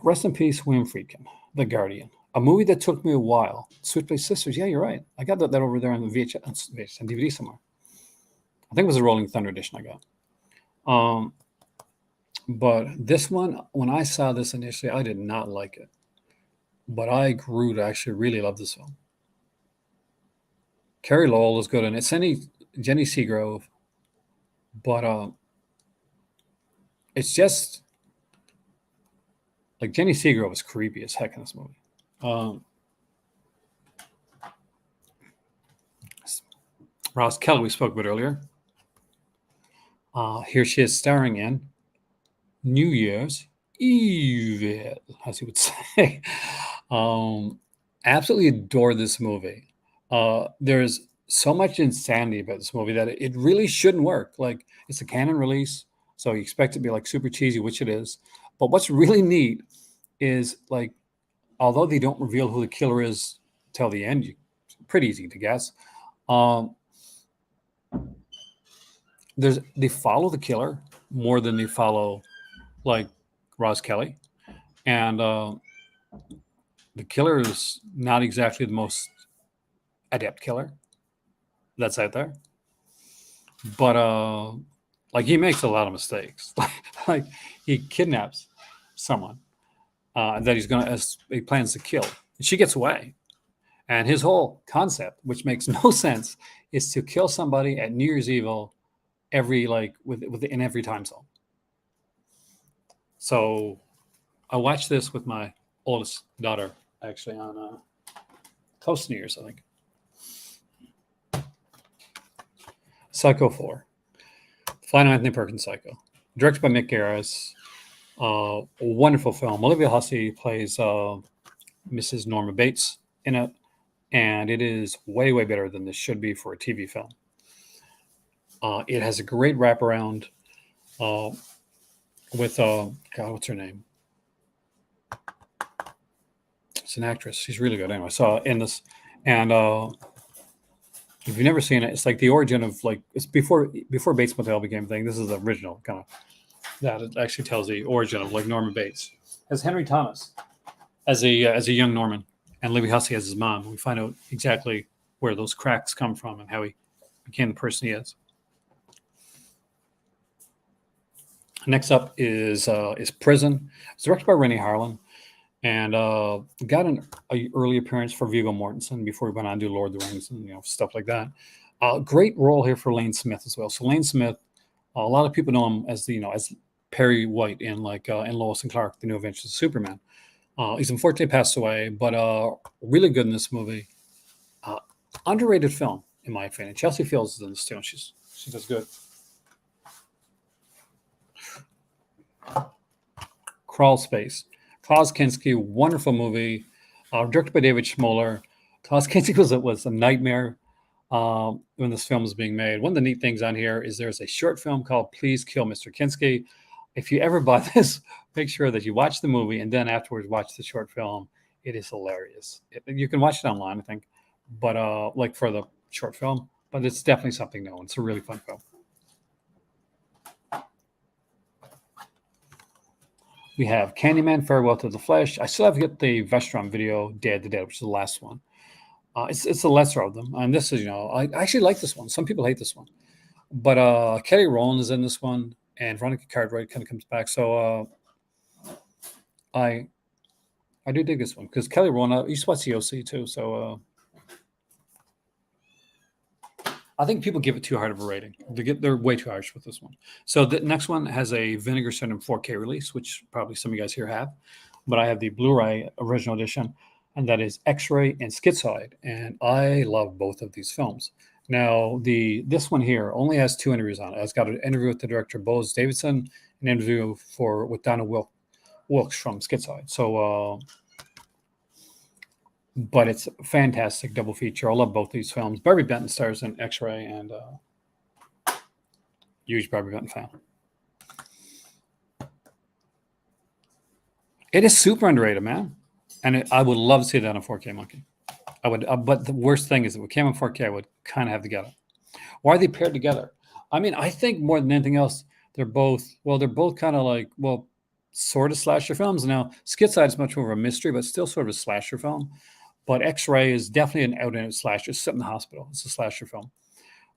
rest in peace, William Friedkin, The Guardian, a movie that took me a while. Switchblade Sisters, yeah, you're right. I got that over there on the VHS and DVD somewhere. I think it was a Rolling Thunder edition I got. But this one, when I saw this initially, I did not like it. But I grew to actually really love this film. Carrie Lowell is good in it. It's Jenny Seagrove, but it's just like Jenny Seagrove is creepy as heck in this movie. Ross Kelly, we spoke about earlier. Here she is starring in New Year's Evil, as you would say. Absolutely adore this movie. There's so much insanity about this movie that it really shouldn't work. Like, it's a canon release, so you expect it to be like super cheesy, which it is. But what's really neat is, like, although they don't reveal who the killer is till the end, pretty easy to guess. They follow the killer more than they follow like Roz Kelly, and the killer is not exactly the most adept killer that's out there, but like, he makes a lot of mistakes. Like, he kidnaps someone that he plans to kill, and she gets away. And his whole concept, which makes no sense, is to kill somebody at New Year's Evil in every time zone. So I watched this with my oldest daughter actually on close to New Year's, I think. Psycho 4. Final Anthony Perkins Psycho. Directed by Mick Garris. A wonderful film. Olivia Hussey plays Mrs. Norma Bates in it, and it is way, way better than this should be for a TV film. It has a great wraparound with God, what's her name? It's an actress. She's really good. Anyway, so in this, and if you've never seen it, it's like the origin of, like, it's before Bates Motel became a thing. This is the original kind of that. It actually tells the origin of, like, Norman Bates as Henry Thomas as a young Norman, and Libby Hussey as his mom. We find out exactly where those cracks come from and how he became the person he is. Next up is Prison. It's directed by Rennie Harlan, and got an early appearance for Viggo Mortensen before he went on to do Lord of the Rings and stuff like that. Great role here for Lane Smith as well. So Lane Smith, a lot of people know him as as Perry White in in Lois and Clark: The New Adventures of Superman. He's unfortunately passed away, but really good in this movie. Underrated film, in my opinion. Chelsea Fields is in this too, and she does good. Crawl Space. Klaus Kinski, wonderful movie, directed by David Schmoller. Klaus Kinski was a nightmare when this film was being made. One of the neat things on here is there's a short film called Please Kill Mr. Kinski. If you ever buy this, make sure that you watch the movie and then afterwards watch the short film. It is hilarious. You can watch it online, I think, but like for the short film, but it's definitely something new. It's a really fun film. We have Candyman, Farewell to the Flesh. I still have to get the Vestron video, Dead to Dead, which is the last one. It's the lesser of them. And this is, I actually like this one. Some people hate this one. But Kelly Rowland is in this one. and Veronica Cartwright kind of comes back. So I I do dig this one because Kelly Rowland. I used to watch the OC too, so I think people give it too hard of a rating. They're way too harsh with this one. So the next one has a Vinegar Syndrome 4K release, which probably some of you guys here have, but I have the Blu-ray original edition, and that is X-Ray and Schizoid, and I love both of these films. Now this one here only has 2 interviews on it. It's got an interview with the director Bose Davidson, an interview with Donna Wilkes from Schizoid. So but it's a fantastic double feature. I love both these films. Barbie Benton stars in X-Ray, and huge Barbie Benton fan. It is super underrated, man, and I would love to see it on a 4K monkey. I would, but the worst thing is if it came on 4K, I would kind of have to get it. Why are they paired together? I mean, I think more than anything else, they're both kind of like, sort of slasher films. Now, Schizoid is much more of a mystery, but still sort of a slasher film. But X-Ray is definitely an out-and-out slasher. It's set in the hospital. It's a slasher film.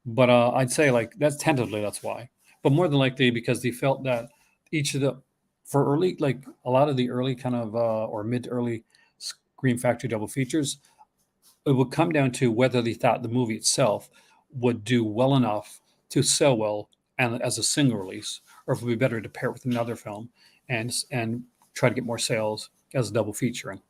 But I'd say like that's tentatively that's why. But more than likely because they felt that each of for early, like a lot of the early kind of or mid to early Scream Factory double features, it would come down to whether they thought the movie itself would do well enough to sell well and as a single release, or if it would be better to pair it with another film and try to get more sales as a double feature. And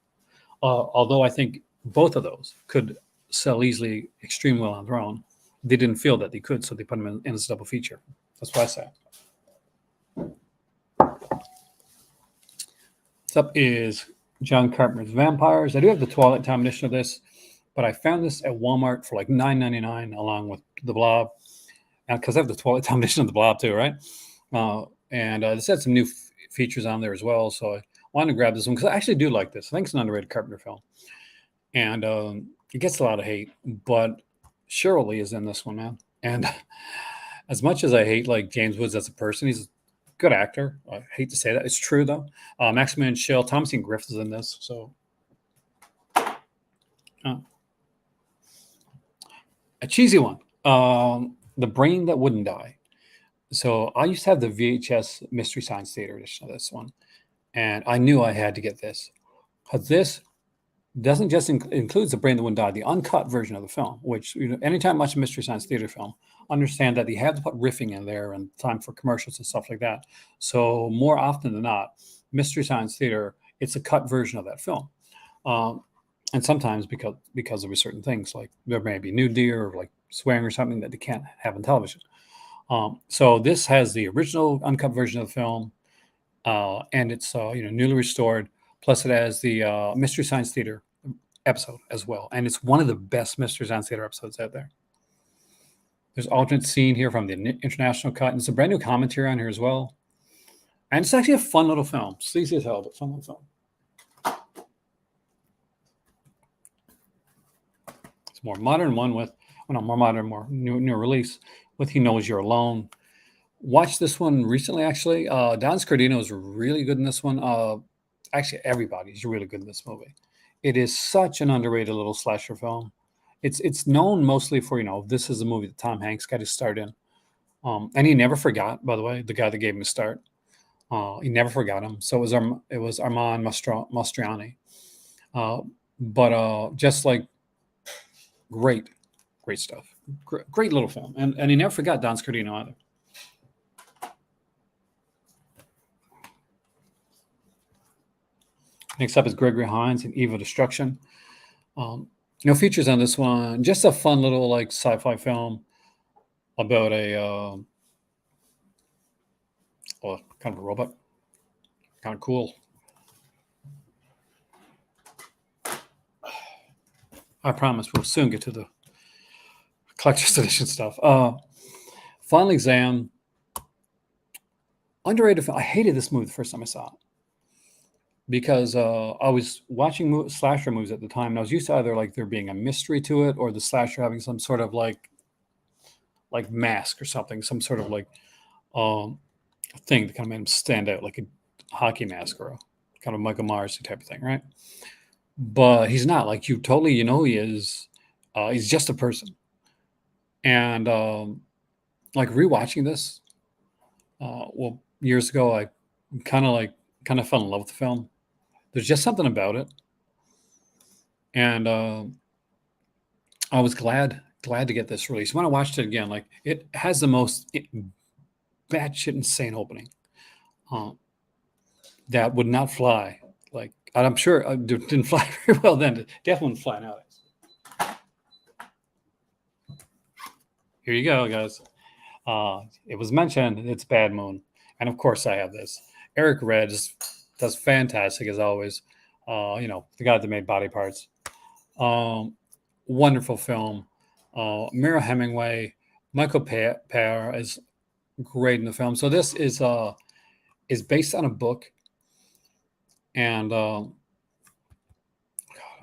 although I think both of those could sell easily extremely well on their own, they didn't feel that they could, so they put them in as a double feature. That's what I say. Next up is John Carpenter's Vampires. I do have the Twilight Time edition of this, but I found this at Walmart for like $9.99 along with the Blob, because I have the Twilight Time edition of the Blob too, right? And this had some new features on there as well, so I wanted to grab this one because I actually do like this. I think it's an underrated Carpenter film, and it gets a lot of hate, but Cheryl Lee is in this one, man. And as much as I hate like James Woods as a person, he's a good actor. I hate to say that. It's true though. Maximilian Schell, Thomasin Griffith is in this. So a cheesy one. The Brain That Wouldn't Die. So I used to have the VHS Mystery Science Theater edition of this one, and I knew I had to get this because this doesn't just includes The Brain That Wouldn't Die, the uncut version of the film, which, anytime I watch a Mystery Science Theater film, understand that they have to put riffing in there and time for commercials and stuff like that. So more often than not, Mystery Science Theater, it's a cut version of that film. And sometimes because of certain things, like there may be nudity or like swearing or something that they can't have on television. So this has the original uncut version of the film, and it's newly restored. Plus, it has the Mystery Science Theater episode as well, and it's one of the best Mystery Science Theater episodes out there. There's alternate scene here from the international cut, and it's a brand new commentary on here as well. And it's actually a fun little film, sleazy as hell, but fun little film. It's more modern one with, more modern, more new release with He Knows You're Alone. Watched this one recently, actually. Don Scardino is really good in this one. Actually, everybody's really good in this movie. It is such an underrated little slasher film. It's known mostly for, this is a movie that Tom Hanks got his start in. And he never forgot, by the way, the guy that gave him a start. He never forgot him. So it was Armand Mastriani. But just like great stuff. Great little film. And he never forgot Don Scardino either. Next up is Gregory Hines and Evil Destruction. Features on this one, just a fun little like sci-fi film about a kind of a robot. Kind of cool. I promise we'll soon get to the collector's edition stuff. Final Exam. Underrated film. I hated this movie the first time I saw it, because I was watching slasher movies at the time, and I was used to either like there being a mystery to it or the slasher having some sort of like mask or something, some sort of like thing that kind of made him stand out, like a hockey mask or a kind of Michael Myers type of thing, right? But he's not. Like, you totally, he is. He's just a person. And like rewatching this, Well, years ago, I kind of like kind of fell in love with the film. There's just something about it, and I was glad to get this release. When I watched it again, like it has the most batshit insane opening that would not fly. Like I'm sure didn't fly very well then. Definitely wouldn't fly nowadays. Here you go, guys. It was mentioned it's Bad Moon, and of course I have this. Eric Red does fantastic as always. The guy that made Body Parts. Wonderful film. Mira Hemingway, Michael Pear is great in the film. So this is based on a book, and I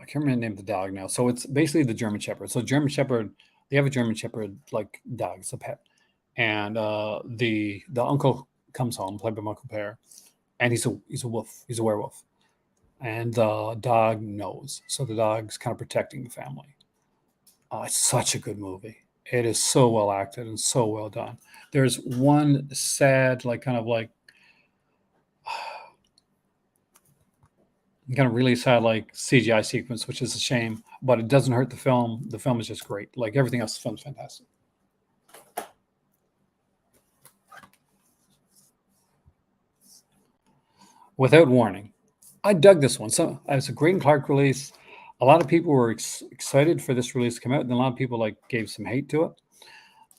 can't remember the name of the dog now. So it's basically the German Shepherd. So German Shepherd, they have a German Shepherd like dog, it's a pet, and the uncle comes home, played by Michael Pear, and he's a wolf, he's a werewolf, and the dog knows, so the dog's kind of protecting the family. It's such a good movie. It is so well acted and so well done. There's one sad, like kind of like kind of really sad like CGI sequence, which is a shame, but it doesn't hurt the film. The film is just great. Like everything else, the film's fantastic. Without Warning. I dug this one. So it's a Graydon Clark release. A lot of people were excited for this release to come out, and a lot of people like gave some hate to it.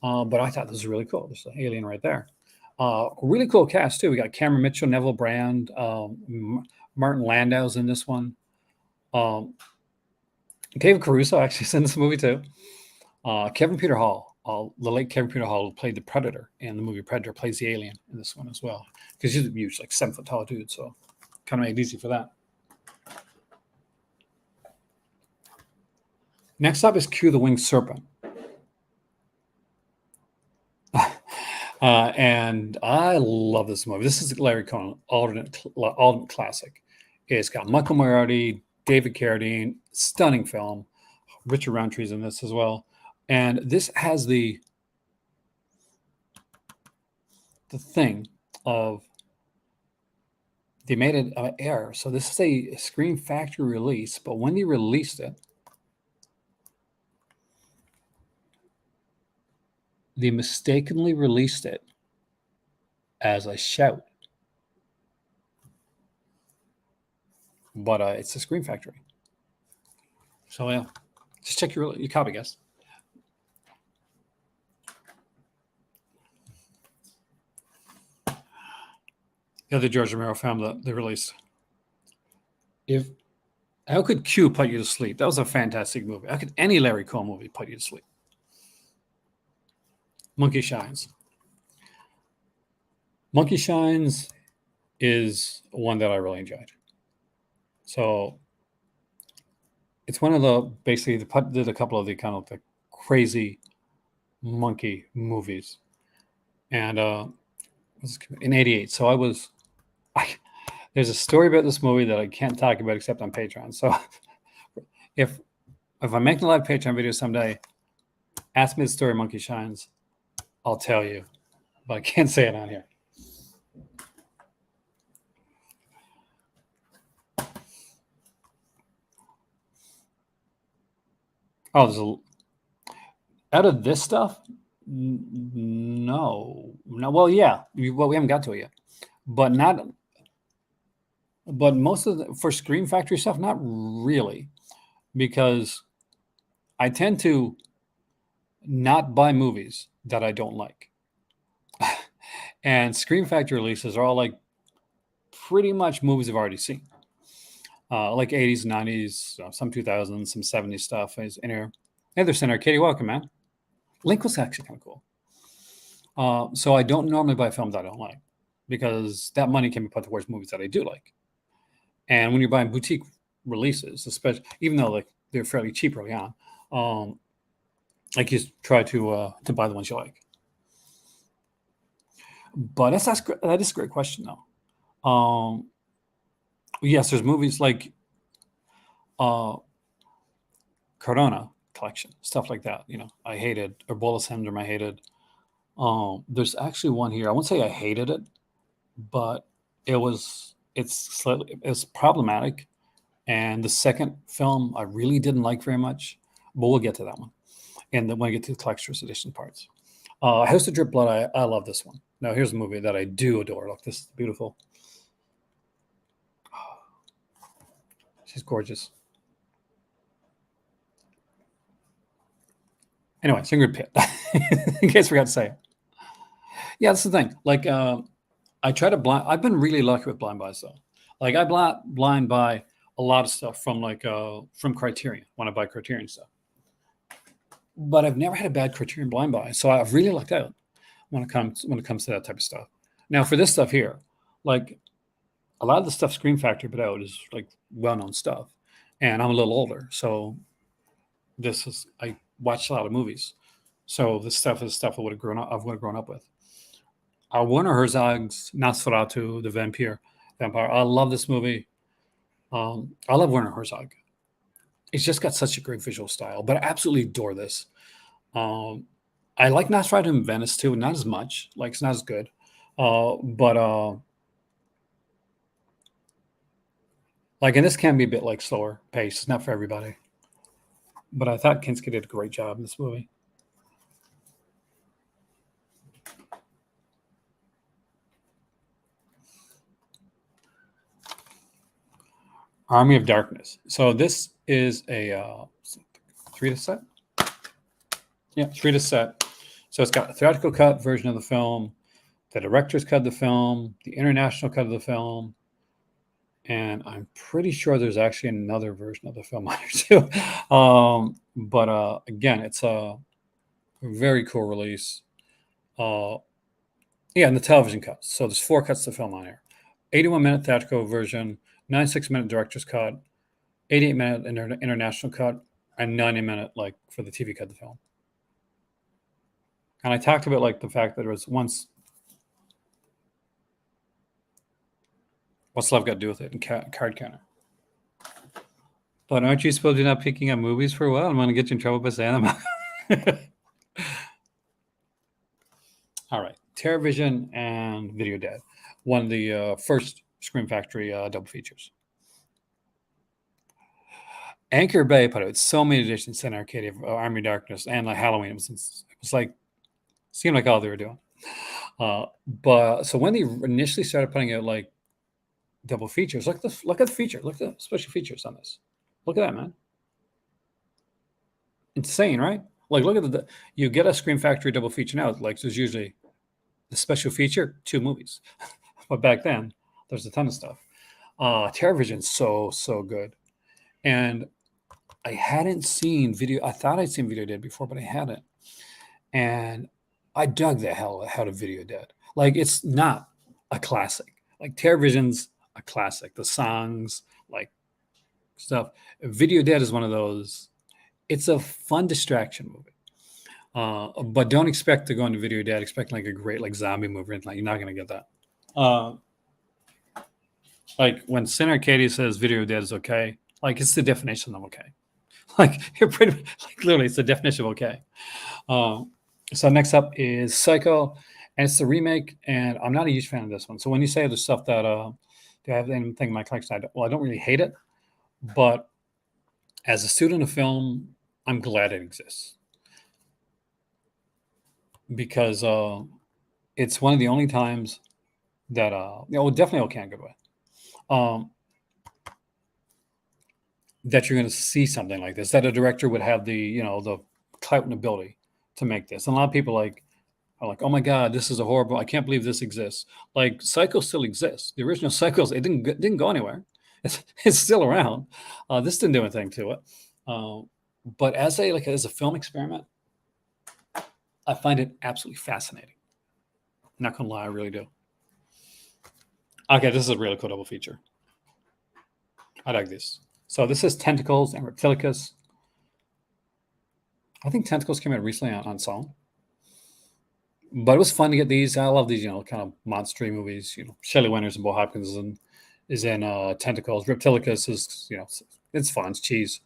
But I thought this was really cool. There's an alien right there. Really cool cast too. We got Cameron Mitchell, Neville Brand, Martin Landau's in this one. David Caruso actually is in this movie too. Kevin Peter Hall, the late Kevin Peter Hall, who played the Predator in the movie Predator, plays the alien in this one as well. Because he's a huge, like 7 foot tall dude, so kind of made it easy for that. Next up is Q the Winged Serpent. And I love this movie. This is Larry Cohen, alternate classic. It's got Michael Moriarty, David Carradine, stunning film. Richard Roundtree's in this as well. And this has the thing of they made an error. So this is a Screen Factory release, but when they released it, they mistakenly released it as a shout. But it's a Screen Factory. So yeah, just check your copy, guys. The other George Romero film that they released. How could Q put you to sleep? That was a fantastic movie. How could any Larry Cohen movie put you to sleep? Monkey Shines. Monkey Shines is one that I really enjoyed. So it's one of the basically did a couple of the kind of the crazy monkey movies, and in '88. So there's a story about this movie that I can't talk about except on Patreon. So if I'm making a live Patreon video someday, ask me the story of Monkey Shines. I'll tell you, but I can't say it on here. Oh, out of this stuff, no. Well, yeah. We haven't got to it yet, but not. But most of for Screen Factory stuff, not really, because I tend to not buy movies that I don't like. And Screen Factory releases are all like pretty much movies I've already seen. Like 80s, 90s, some 2000s, some 70s stuff is in here. Hey there, Senator Katie, welcome, man. Link was actually kind of cool. So I don't normally buy films I don't like because that money can be put towards movies that I do like. And when you're buying boutique releases, especially even though like they're fairly cheap early on, like you try to buy the ones you like. But that is a great question though. Yes, there's movies like Corona collection, stuff like that. I hated Ebola Syndrome. I hated There's actually one here. I won't say I hated it, but it's problematic. And the second film I really didn't like very much, but we'll get to that one. And then when I get to the collector's edition parts. House of Drip Blood, I love this one. Now here's a movie that I do adore. Look, this is beautiful. She's gorgeous. Anyway, Ingrid Pitt. In case I forgot to say it. Yeah, that's the thing. Like, I try to blind. I've been really lucky with blind buys though. Like, I blind buy a lot of stuff from from Criterion when I buy Criterion stuff. But I've never had a bad Criterion blind buy, so I've really lucked out when it comes to that type of stuff. Now, for this stuff here, like a lot of the stuff Scream Factory put out is like well-known stuff, and I'm a little older, so I watched a lot of movies, so this stuff is stuff I would have grown up with. Werner Herzog's Nosferatu, the Vampire. I love this movie. I love Werner Herzog. He's just got such a great visual style, but I absolutely adore this. I like Nosferatu in Venice too, not as much. Like, it's not as good, but like, and this can be a bit like slower pace. It's not for everybody, but I thought Kinski did a great job in this movie. Army of Darkness. So this is a 3-disc set. Yeah, 3-disc set. So it's got a theatrical cut version of the film, the director's cut of the film, the international cut of the film, and I'm pretty sure there's actually another version of the film on here too. But again, it's a very cool release. Yeah, and the television cuts. So there's 4 cuts to film on here: 81-minute theatrical version, 96-minute director's cut, 88-minute international cut, and 90-minute like for the TV cut of the film. And I talked about like the fact that there was once. What's love got to do with it? And card counter. But aren't you supposed to be not picking up movies for a while? I'm going to get you in trouble by saying them. All right. TerrorVision and Video Dead. One of the first Scream Factory double features. Anchor Bay put out so many editions in Arcadia of Army of Darkness and like Halloween. It was like, seemed like all they were doing. But so when they initially started putting out like double features, look at the feature, look at the special features on this. Look at that, man. Insane, right? Like, look at you get a Scream Factory double feature now. Like, there's usually the special feature, 2 movies. But back then, there's a ton of stuff. TerrorVision's so good. And I hadn't seen video. I thought I'd seen Video Dead before, but I hadn't. And I dug the hell out of Video Dead. Like, it's not a classic. Like, TerrorVision's a classic. The songs, like, stuff. Video Dead is one of those. It's a fun distraction movie. But don't expect to go into Video Dead expecting like a great like zombie movie. Like, you're not going to get that. Like when Sin Arcadia says Video Dead is okay, like it's the definition of okay. Like, you're pretty like literally it's the definition of okay. So next up is Psycho, and it's the remake. And I'm not a huge fan of this one. So when you say the stuff that do I have anything in my collection? I don't really hate it, but as a student of film, I'm glad it exists because it's one of the only times that definitely okay in a good way. That you're going to see something like this, that a director would have the the clout and ability to make this. And a lot of people are like, oh my God, this is a horrible. I can't believe this exists. Like, Psycho still exists. The original Psychos, it didn't go anywhere. It's still around. This didn't do anything to it. But as a film experiment, I find it absolutely fascinating. I'm not gonna lie, I really do. Okay, this is a really cool double feature. I like this. So this is Tentacles and Reptilicus. I think Tentacles came out recently on Song. But it was fun to get these. I love these, kind of monster movies. Shelley Winters and Bo Hopkins is in Tentacles. Reptilicus is, it's fun. It's cheese.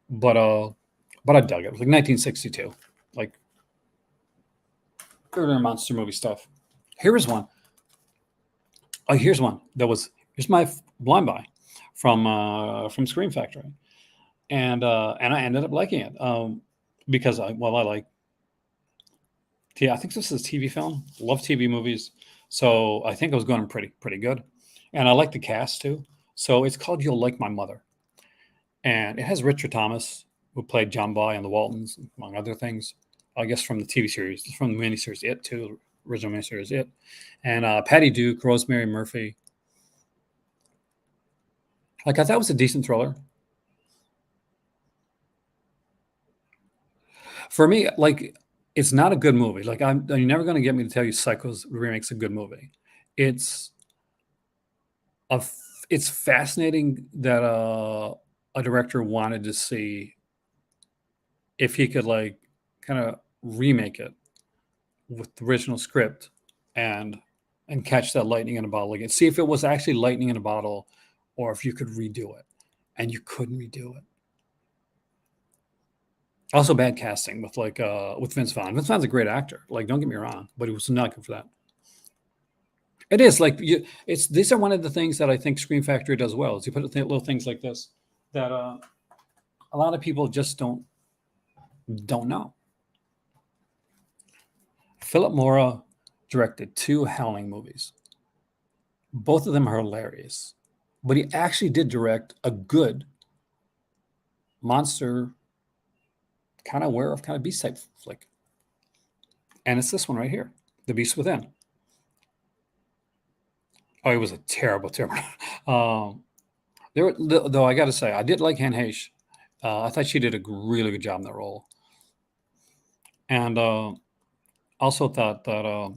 But I dug it. It was like 1962. Like, earlier monster movie stuff. Here is one. Oh, here's one that was here's my blind buy from Scream Factory, and I ended up liking it because I like. Yeah, I think this is a TV film. Love TV movies, so I think I was going pretty good, and I like the cast too. So it's called You'll Like My Mother, and it has Richard Thomas, who played John Boy on The Waltons, among other things. I guess from the TV series, from the miniseries It too, original miniseries It, and Patty Duke, Rosemary Murphy. Like I thought it was a decent thriller. For me, like it's not a good movie. Like you're never going to get me to tell you Psycho's remake's a good movie. It's it's fascinating that a director wanted to see if he could like kind of remake it with the original script and catch that lightning in a bottle again. See if it was actually lightning in a bottle or if you could redo it. And you couldn't redo it. Also bad casting with Vince Vaughn. Vince Vaughn's a great actor. Like, don't get me wrong, but he was not good for that. It is like it's these are one of the things that I think Scream Factory does well. Is you put little things like this that a lot of people just don't know. Philip Mora directed 2 Howling movies. Both of them are hilarious, but he actually did direct a good monster kind of werewolf, kind of beast type flick, and it's this one right here, The Beast Within. Oh, it was a terrible. Though I got to say, I did like Anne Heche. I thought she did a really good job in that role, and also thought that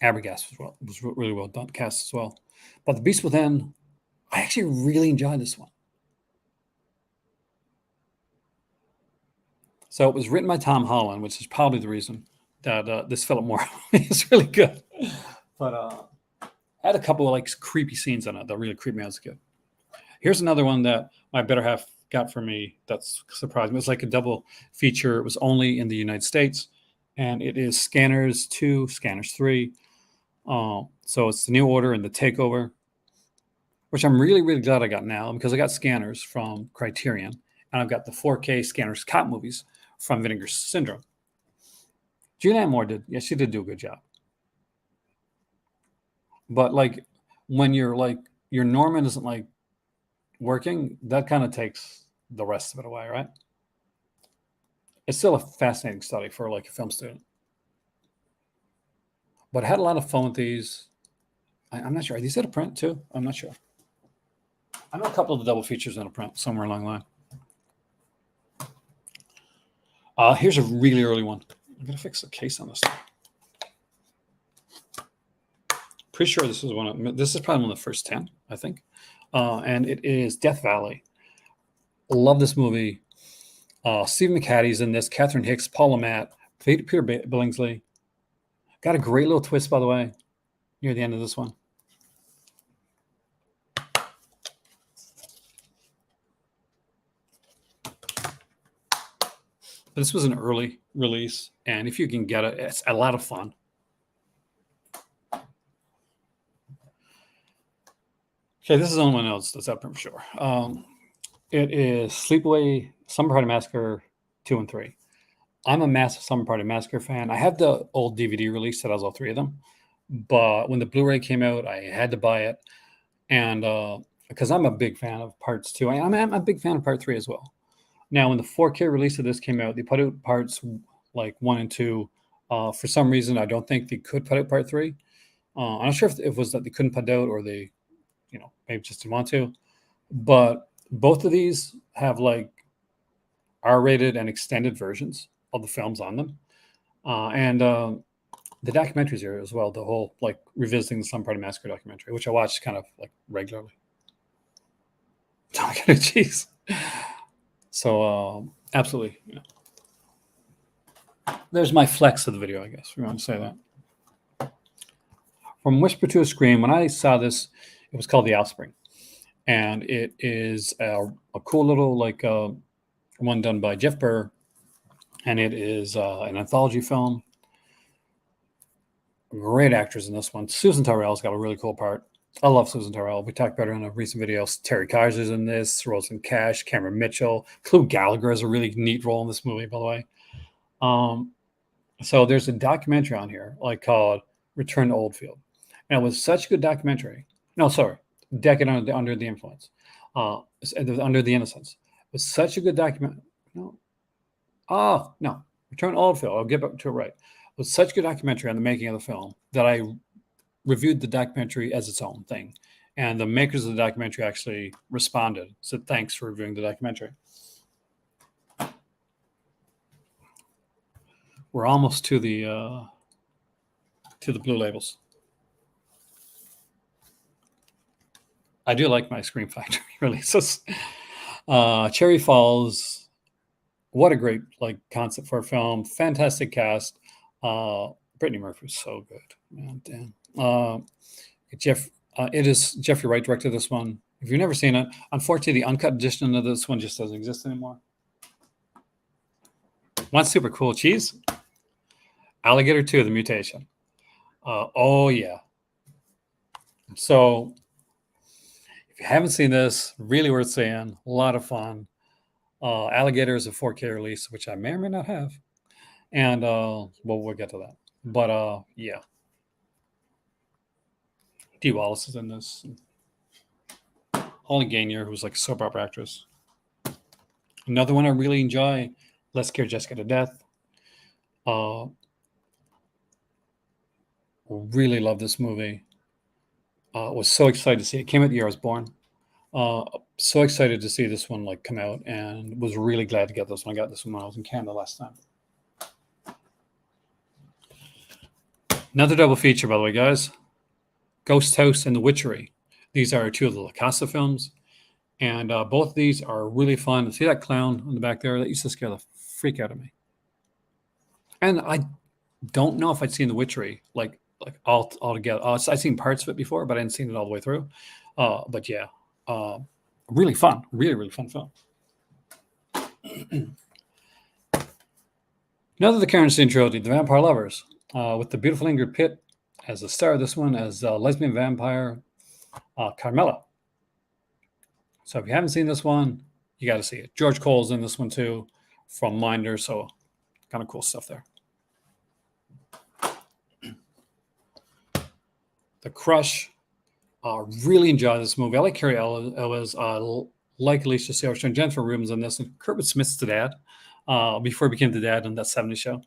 Abergast was really well done, cast as well. But The Beast Within, I actually really enjoyed this one. So it was written by Tom Holland, which is probably the reason that this Philip Mora is really good. But had a couple of like creepy scenes in it that really creeped me out as a kid. Here's another one that my better half got for me that's surprised me. It was like a double feature. It was only in the United States, and it is Scanners 2, Scanners 3. So it's the New Order and the Takeover, which I'm really glad I got now because I got Scanners from Criterion, and I've got the 4K Scanners cop movies from Vinegar Syndrome. Julianne Moore did, yeah, she did do a good job. But like when you're like your Norman isn't like working, that kind of takes the rest of it away, right? It's still a fascinating study for like a film student. But I had a lot of fun with these. I'm not sure. Are these at a print too? I'm not sure. I know a couple of the double features in a print somewhere along the line. Here's a really early one. I'm gonna fix the case on this. Pretty sure this is this is probably one of the first 10, I think. And it is Death Valley. Love this movie. Stephen McHattie's in this. Catherine Hicks, Paula Matt, Peter Billingsley. Got a great little twist, by the way, near the end of this one. This was an early release, and if you can get it, it's a lot of fun. Okay, this is the only one else that's out there for sure. It is Sleepaway Summer Party Massacre 2 and 3. I'm a massive Summer Party Massacre fan. I have the old DVD release that has all 3 of them, but when the Blu-ray came out, I had to buy it, and because I'm a big fan of parts 2. I'm a big fan of part 3 as well. Now, when the 4K release of this came out, they put out parts like 1 and 2. For some reason, I don't think they could put out part 3. I'm not sure if it was that they couldn't put it out or they, maybe just didn't want to. But both of these have like R-rated and extended versions of the films on them. And the documentaries here as well, the whole like revisiting the Summer Party Massacre documentary, which I watch kind of like regularly. Jeez. So absolutely, there's my flex of the video, I guess, if you want to say that. From Whisper to a Scream, when I saw this, it was called The Offspring. And it is a cool little like one done by Jeff Burr. And it is an anthology film. Great actors in this one. Susan Tyrrell's got a really cool part. I love Susan Tyrrell. We talked about her in a recent video. Terry Kaiser's in this, Rosalind Cash, Cameron Mitchell. Clu Gallagher has a really neat role in this movie, by the way. So there's a documentary on here called Return to Oldfield. And it was such a good documentary. No, sorry. Decade Under the Influence. Under the Innocence. It was such a good document. No. Oh, no. Return to Oldfield. I'll get back to it right. It was such a good documentary on the making of the film that I reviewed the documentary as its own thing. And the makers of the documentary actually responded. Said, thanks for reviewing the documentary. We're almost to the blue labels. I do like my Scream Factory releases. Cherry Falls, what a great concept for a film. Fantastic cast. Brittany Murphy was so good. Man, damn. It is Jeffrey Wright directed this one. If you've never seen it, unfortunately, the uncut edition of this one just doesn't exist anymore. One super cool cheese. Alligator 2, The Mutation. Oh, yeah. So, if you haven't seen this, really worth seeing. A lot of fun. Alligator is a 4K release, which I may or may not have. And, we'll get to that. But, yeah. Dee Wallace is in this. Holly Gaynor, who's like a soap opera actress. Another one I really enjoy, Let's Scare Jessica to Death. Really love this movie. Was so excited to see it. It came out the year I was born. So excited to see this one come out, and was really glad to get this one. I got this one when I was in Canada last time. Another double feature, by the way, guys. Ghost House and The Witchery. These are two of the La Casa films, and both of these are really fun. See that clown on the back there? That used to scare the freak out of me. And I don't know if I'd seen The Witchery all together. I've seen parts of it before, but I hadn't seen it all the way through. But yeah, really fun. Really, really fun film. Another of the Karen trilogy, The Vampire Lovers, with the beautiful Ingrid Pitt as the star of this one, as lesbian vampire Carmela. So if you haven't seen this one, you got to see it. George Cole's in this one too, from Minder. So kind of cool stuff there. The Crush. Really enjoyed this movie. I like Carrie Elwes. Like Alicia Silverstone. Jennifer Rubin's in this, and Kurtwood Smith's the dad. Before he became the dad on that 70s show.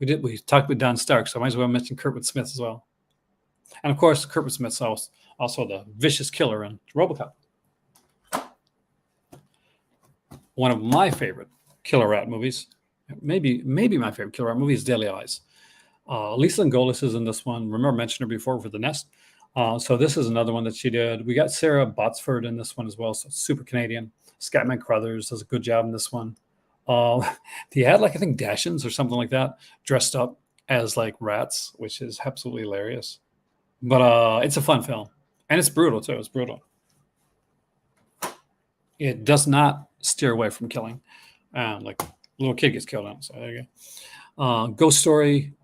We talked with Don Stark, so I might as well mention Kurtwood Smith as well. And of course, Kurtwood Smith's also the vicious killer in RoboCop. One of my favorite killer rat movies, maybe my favorite killer rat movie, is Deadly Eyes. Lisa Angolis is in this one. Remember I mentioned her before for The Nest. So this is another one that she did. We got Sarah Botsford in this one as well, so super Canadian. Scatman Crothers does a good job in this one. He had I think Dachshunds or something like that dressed up as rats, which is absolutely hilarious. But it's a fun film, and it's brutal too. It's brutal. It does not steer away from killing. Little kid gets killed on it. So there you go. Ghost Story.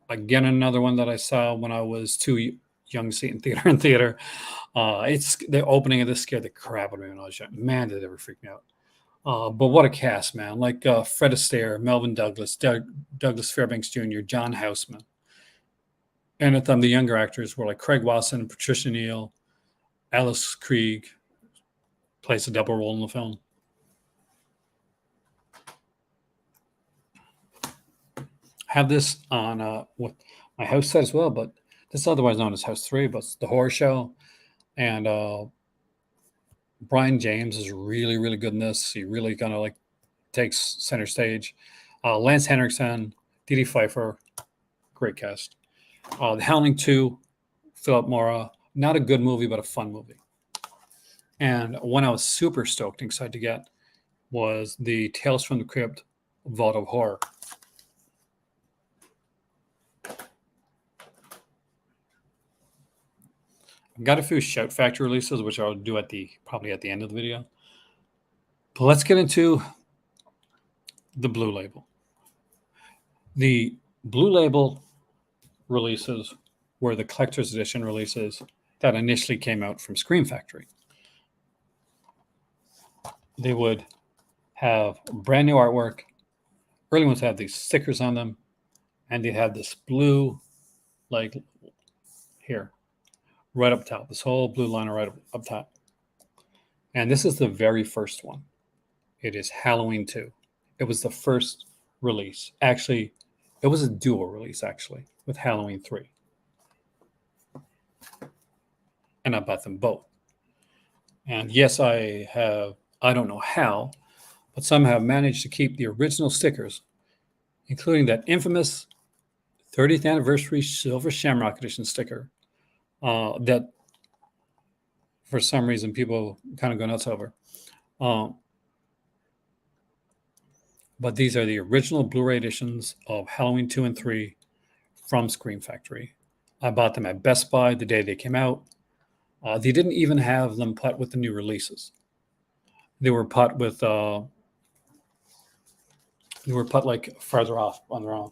Again, another one that I saw when I was too young to see it in theater. It's the opening of this scared the crap out of me when I was young. Man, did it ever freak me out. But what a cast, man. Fred Astaire, Melvin Douglas, Douglas Fairbanks Jr., John Houseman. And at the younger actors were Craig Wasson, Patricia Neal, Alice Krieg plays a double role in the film. Have this on what my house set as well, but this is otherwise known as House 3, but it's The Horror Show. And Brian James is really, really good in this. He really kind of takes center stage. Lance Henriksen, Dee Dee Pfeiffer, great cast. The Howling 2, Philip Mora, not a good movie, but a fun movie. And one I was super stoked and excited to get was the Tales from the Crypt, Vault of Horror. I've got a few Shout Factory releases, which I'll do probably at the end of the video. But let's get into the Blue Label. The Blue Label releases were the collector's edition releases that initially came out from Scream Factory. They would have brand new artwork. Early ones had these stickers on them, and they had this blue, like here, right up top, this whole blue liner right up top. And this is the very first one. It is Halloween 2. It was the first release. Actually, it was a dual release, actually, with Halloween 3. And I bought them both. And yes, I don't know how, but somehow have managed to keep the original stickers, including that infamous 30th anniversary Silver Shamrock Edition sticker that for some reason people kind of go nuts over. But these are the original Blu-ray editions of Halloween 2 and 3 from Scream Factory. I bought them at Best Buy the day they came out. They didn't even have them put with the new releases. They were put with like farther off on their own.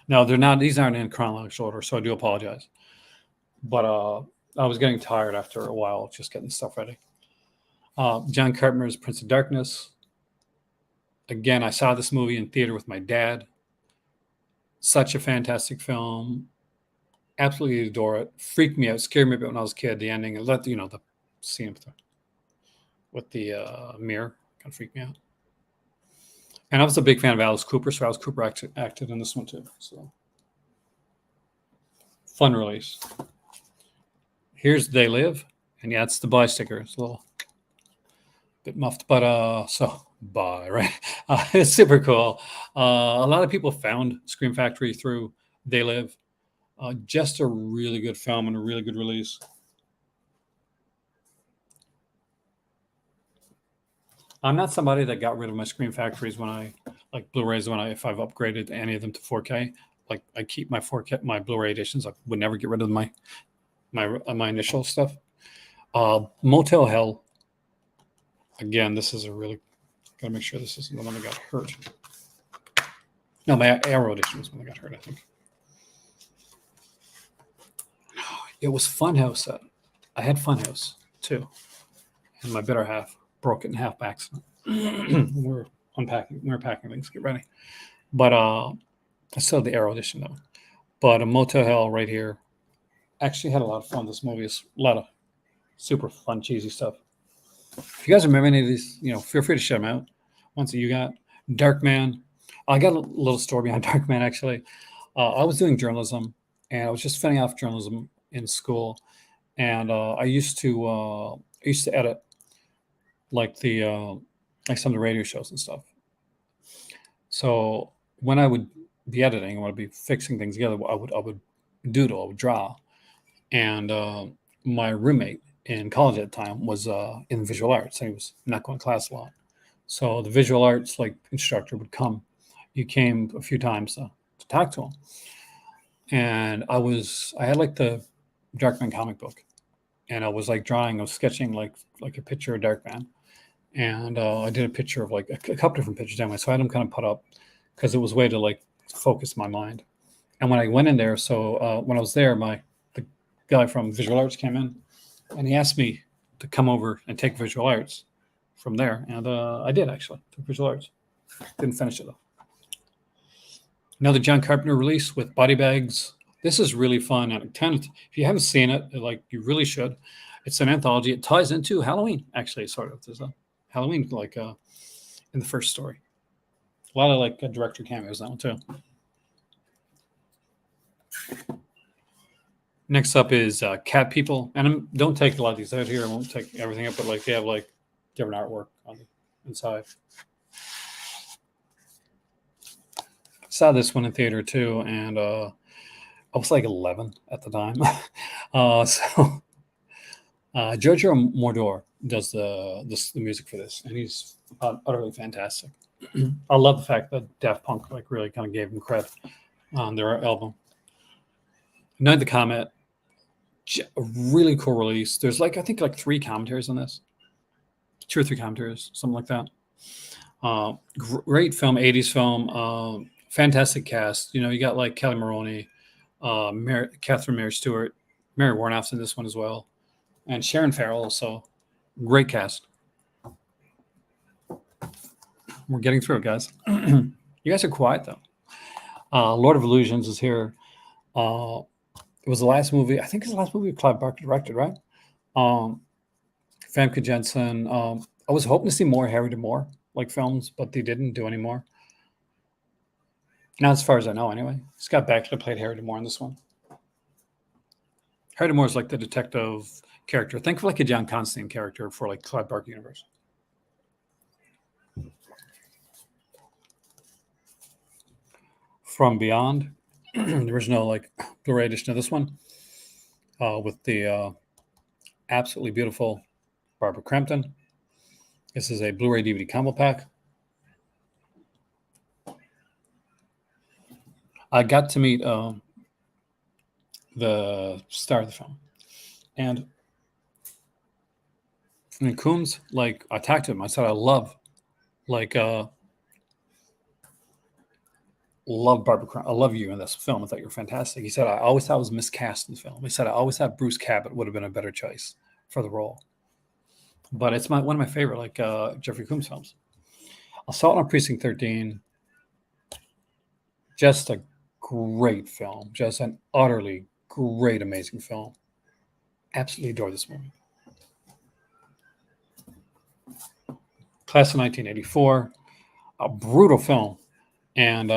Now they're not; these aren't in chronological order, so I do apologize. But I was getting tired after a while, just getting stuff ready. John Carpenter's Prince of Darkness. Again, I saw this movie in theater with my dad. Such a fantastic film. Absolutely adore it. Freaked me out, scared me a bit when I was a kid. The ending, and the scene with the mirror kind of freaked me out. And I was a big fan of Alice Cooper, so Alice Cooper acted in this one too. So fun release. Here's They Live, and yeah, it's the buy sticker. It's a little bit muffed, but so buy, right? It's super cool. A lot of people found Scream Factory through They Live. Just a really good film and a really good release. I'm not somebody that got rid of my Scream Factories when I like Blu-rays if I've upgraded any of them to 4K. Like I keep my 4K, my Blu-ray editions. I would never get rid of my initial stuff. Motel Hell. Again, this is a really gotta make sure this isn't the one that got hurt. No, my Arrow edition was the one that got hurt, I think. It was Funhouse. I had Funhouse too, and my better half broke it in half by accident. We're packing things, get ready. But I still have the Arrow edition though. But a Motel Hell right here. Actually had a lot of fun. This movie is a lot of super fun, cheesy stuff. If you guys remember any of these, feel free to share them out. Ones that you got. Darkman. I got a little story behind Darkman actually. I was doing journalism, and I was just finishing off journalism in school, and I used to edit like some of the radio shows and stuff. So when I would be editing, when I'd be fixing things together, I would doodle, I would draw, and my roommate in college at the time was in visual arts, and he was not going to class a lot. So the visual arts instructor would come. He came a few times to talk to him, and I had the Darkman comic book, and I was drawing, I was sketching like a picture of Darkman, and I did a picture of a couple different pictures anyway. So I had them kind of put up because it was a way to focus my mind. And when I went in there, so when I was there, the guy from visual arts came in, and he asked me to come over and take visual arts from there, and I did actually took visual arts. Didn't finish it though. Another John Carpenter release with Body Bags. This is really fun, and if you haven't seen it, you really should. It's an anthology. It ties into Halloween, actually, sort of. There's a Halloween in the first story. A lot of director cameos in that one too. Next up is Cat People, and don't take a lot of these out here. I won't take everything up, but they have different artwork on the inside. Saw this one in theater too, and I was 11 at the time. So Giorgio Moroder does the music for this, and he's utterly fantastic. I love the fact that Daft Punk really kind of gave him credit on their album. Night of the Comet, a really cool release. There's I think 3 commentaries on this, 2 or 3 commentaries, something like that. Great film, 80s film. Fantastic cast. You know, you got like Kelly Maroney, Catherine Mary Stewart, Mary Warnoff's in this one as well, and Sharon Farrell. So great cast. We're getting through it, guys. You guys are quiet though. Lord of Illusions is here. It was the last movie. I think it's the last movie Clive Barker directed, right? Famke Jensen. I was hoping to see more Harry D'Amour like films, but they didn't do any more. Not as far as I know, anyway. Scott Bakula played Harry D'Amour in this one. Harry D'Amour is like the detective character. Think of like a John Constantine character for like Clive Barker universe. From Beyond, the original like Blu-ray edition of this one, with the absolutely beautiful Barbara Crampton. This is a Blu-ray DVD combo pack. I got to meet the star of the film, and Coombs, like I talked to him. I said I love Barbara. I love you in this film. I thought you were fantastic. He said I always thought I was miscast in the film. He said I always thought Bruce Cabot would have been a better choice for the role. But it's one of my favorite Jeffrey Combs films. Assault on Precinct 13. Just a great film. Just an utterly great, amazing film. Absolutely adore this movie. Class of 1984. A brutal film. And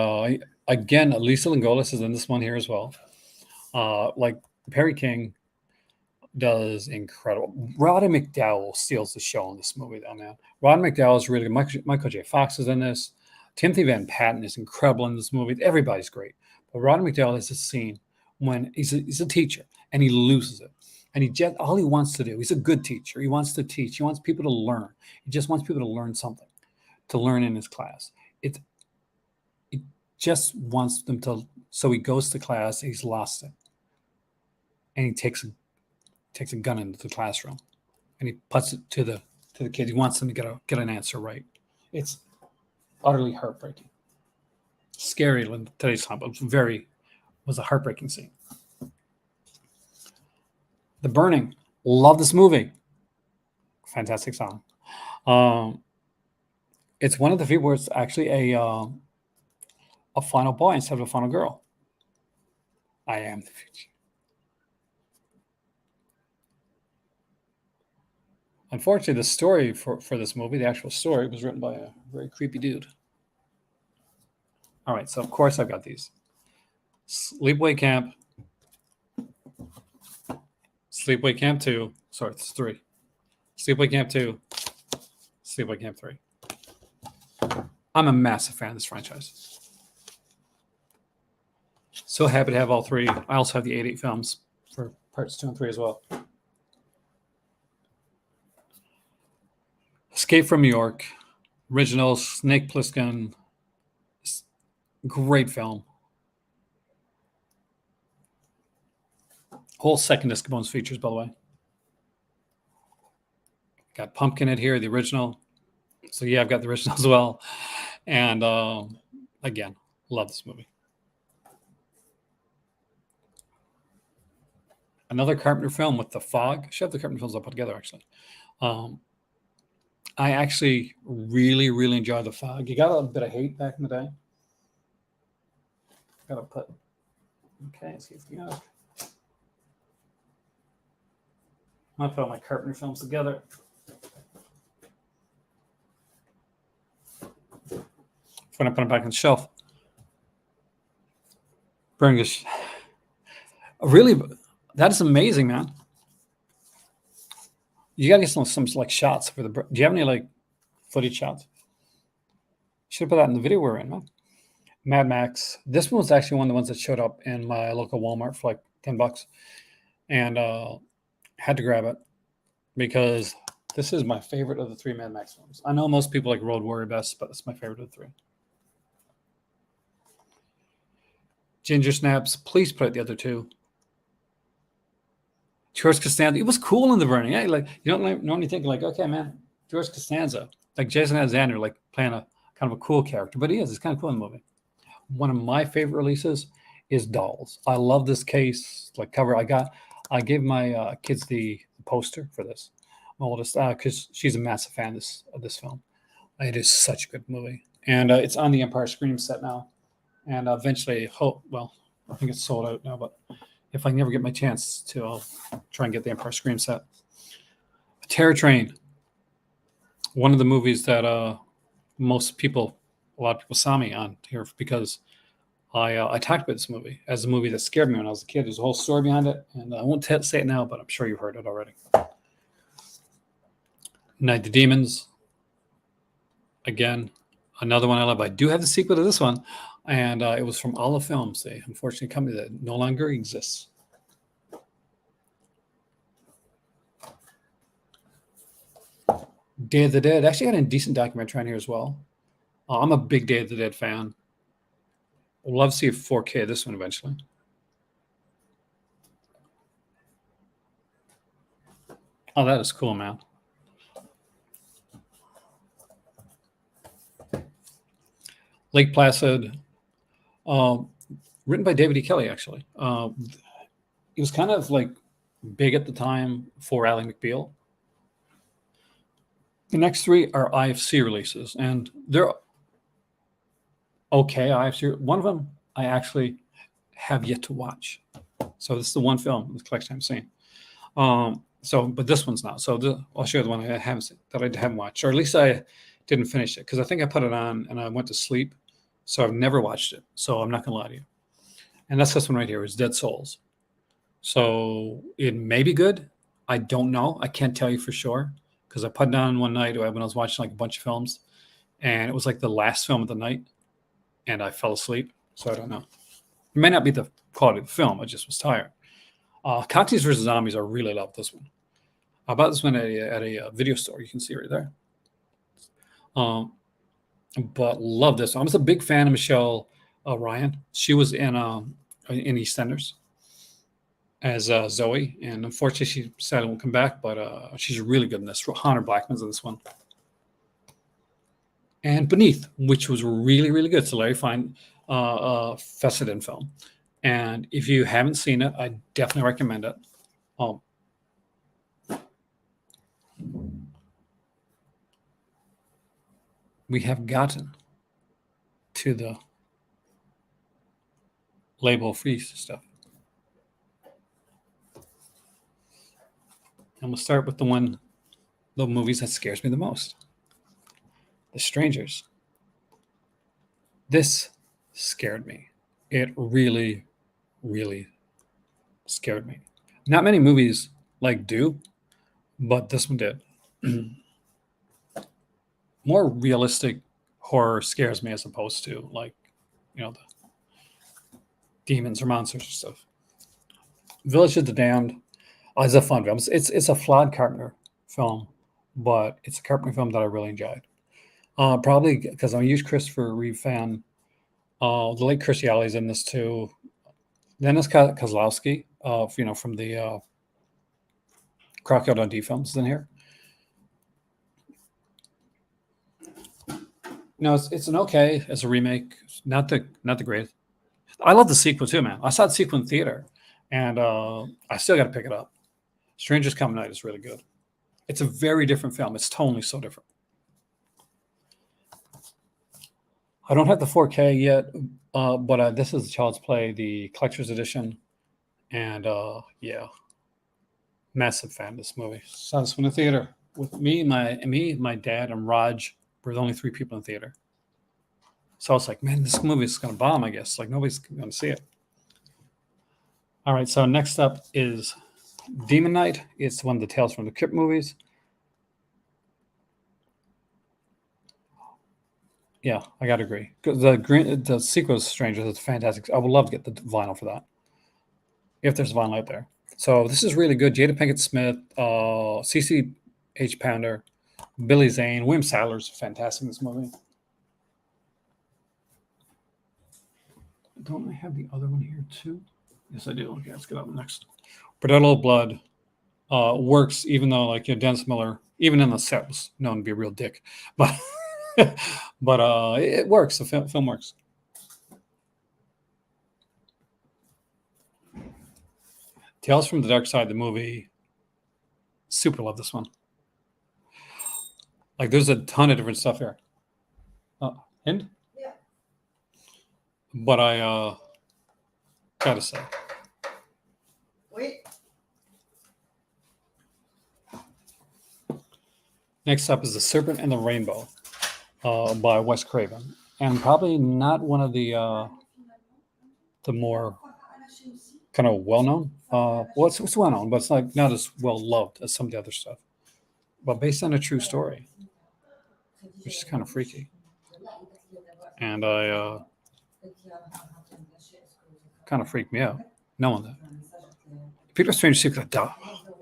again, Lisa Langolis is in this one here as well. Like Perry King does incredible. Roddy McDowall steals the show in this movie, though, man. Roddy McDowall is really good. Michael J. Fox is in this. Timothy Van Patten is incredible in this movie. Everybody's great. But Roddy McDowall has a scene when he's a teacher and he loses it. And all he wants to do, he's a good teacher. He wants to teach. He wants people to learn. He just wants people to learn something, to learn in his class. He just wants them to. So he goes to class. He's lost it, and he takes a gun into the classroom, and he puts it to the kids. He wants them to get an answer right. It's utterly heartbreaking, scary in today's time, but was a heartbreaking scene. The Burning, love this movie. Fantastic song. It's one of the few where it's actually a final boy instead of a final girl. I am the future. Unfortunately, the story for this movie, the actual story, was written by a very creepy dude. All right, so of course I've got these. Sleepaway Camp. Sleepaway Camp 2. Sorry, it's 3. Sleepaway Camp 2. Sleepaway Camp 3. I'm a massive fan of this franchise. So happy to have all 3. I also have the 88 films for parts 2 and 3 as well. Escape from New York. Original, Snake Plissken. Great film. Whole second disc bonus features, by the way. Got Pumpkinhead here, the original. So yeah, I've got the original as well. And again, love this movie. Another Carpenter film with The Fog. I should have the Carpenter films I put together, actually. I actually really, really enjoy The Fog. You got a bit of hate back in the day. Gotta put. Okay, let's see if we got. I'm gonna put all my Carpenter films together. When I put them back on the shelf. Bringish. Really, that is amazing, man. You gotta get some like shots for the. Do you have any like footage shots? Should have put that in the video we're in, man. Mad Max. This one was actually one of the ones that showed up in my local Walmart for like $10, and had to grab it because this is my favorite of the 3 Mad Max films. I know most people like Road Warrior best, but it's my favorite of the 3. Ginger Snaps. Please put the other 2. George Costanza. It was cool in The Burning. Yeah, like you don't normally think like, okay, man, George Costanza, like Jason Alexander, like playing a kind of a cool character, but he is. It's kind of cool in the movie. one of my favorite releases is Dolls. I love this case, like cover. I gave my kids the poster for this. My oldest, because she's a massive fan of this film. It is such a good movie, and it's on the Empire Screen set now. And eventually, hope. Well, I think it's sold out now, but if I never get my chance to, I'll try and get the Empire Screen set. Terror Train, one of the movies that most people, a lot of people saw me on here because I talked about this movie as a movie that scared me when I was a kid. There's a whole story behind it, and I won't say it now, but I'm sure you've heard it already. Night of the Demons, again, another one I love. I do have the sequel to this one, and it was from Olive Films, a unfortunate company that no longer exists. Day of the Dead actually had a decent documentary on here as well. I'm a big Day of the Dead fan. I'd love to see a 4K of this one eventually. Oh, that is cool, man. Lake Placid, written by David E. Kelly, actually. It was kind of like big at the time for Ally McBeal. The next three are IFC releases, and they're okay. IFC, one of them I actually have yet to watch. So this is the one film in the collection I'm seeing. But this one's not. So I'll show you the one I haven't seen, that I haven't watched, or at least I didn't finish it because I think I put it on and I went to sleep. So I've never watched it. So I'm not gonna lie to you. And that's this one right here. It's Dead Souls. So it may be good. I don't know. I can't tell you for sure because I put it on one night when I was watching like a bunch of films, and it was like the last film of the night, and I fell asleep. So I don't know. It may not be the quality of the film. I just was tired. Cockneys vs. Zombies, I really love this one. I bought this one at a video store. You can see right there. But love this one. I was a big fan of Michelle Ryan. She was in EastEnders as Zoe, and unfortunately she sadly won't come back, but she's really good in this. Hunter Blackman's in this one. And Beneath, which was really, really good. It's a Larry Fine Fessenden film. And if you haven't seen it, I definitely recommend it. We have gotten to the label-free stuff. And we'll start with the movies that scares me the most. The Strangers. This scared me. It really, really scared me. Not many movies do, but this one did. More realistic horror scares me as opposed to the demons or monsters or stuff. Village of the Damned is a fun film. It's a flawed Carpenter film, but it's a Carpenter film that I really enjoyed. Probably because I'm a huge Christopher Reeve fan. The late Kirstie Alley's in this too. Dennis Kozlowski, from the Crocodile Dundee films, is in here. No, it's an okay as a remake. Not the greatest. I love the sequel too, man. I saw the sequel in theater, and I still got to pick it up. Strangers Come Night is really good. It's a very different film. It's totally so different. I don't have the 4K yet, but this is Child's Play, the collector's edition, and yeah, massive fan of this movie. Saw this one in the theater with me, my dad, and Raj. We're the only three people in the theater. So I was like, man, this movie is going to bomb, I guess. Nobody's going to see it. All right, so next up is Demon Knight. It's one of the Tales from the Crypt movies. Yeah, I got to agree. The sequel is Strangers. It's fantastic. I would love to get the vinyl for that, if there's vinyl out there. So this is really good. Jada Pinkett Smith, CCH Pounder, Billy Zane, William Sadler's fantastic in this movie. Don't I have the other one here too? Yes, I do. Okay, let's get up next. Bordello Blood works, even though Dennis Miller, even in the set, was known to be a real dick, but it works. The film works. Tales from the Dark Side, the movie. Super love this one. Like, there's a ton of different stuff here. And but I gotta say, Wait. next up is The Serpent and the Rainbow by Wes Craven, and probably not one of the more kind of well known. Well, it's well known, but it's like not as well loved as some of the other stuff. But based on a true story, which is kind of freaky. And I kind of freaked me out knowing that. Peter Strange Secret, duh.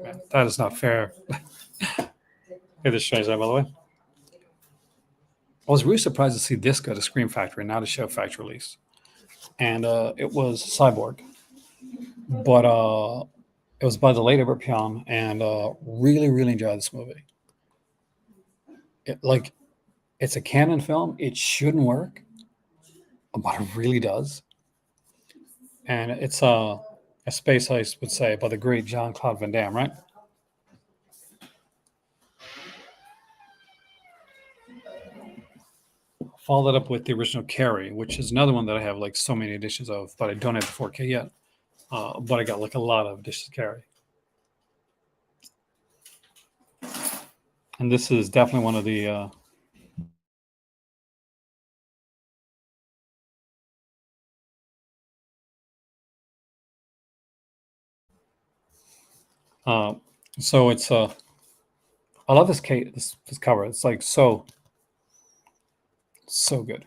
Man, that is not fair. Hey, this strange that, by the way. I was really surprised to see this go to Scream Factory, not a Show Factory release. And it was Cyborg. But it was by the late Everett Pion, and really, really enjoyed this movie. It's a canon film. It shouldn't work, but it really does. And it's a space heist, would say, by the great Jean-Claude Van Damme, right? Follow that up with the original Carrie, which is another one that I have like so many editions of, but I don't have the 4K yet. But I got like a lot of editions of Carrie. And this is definitely one of the so it's I love this this cover. It's like so good.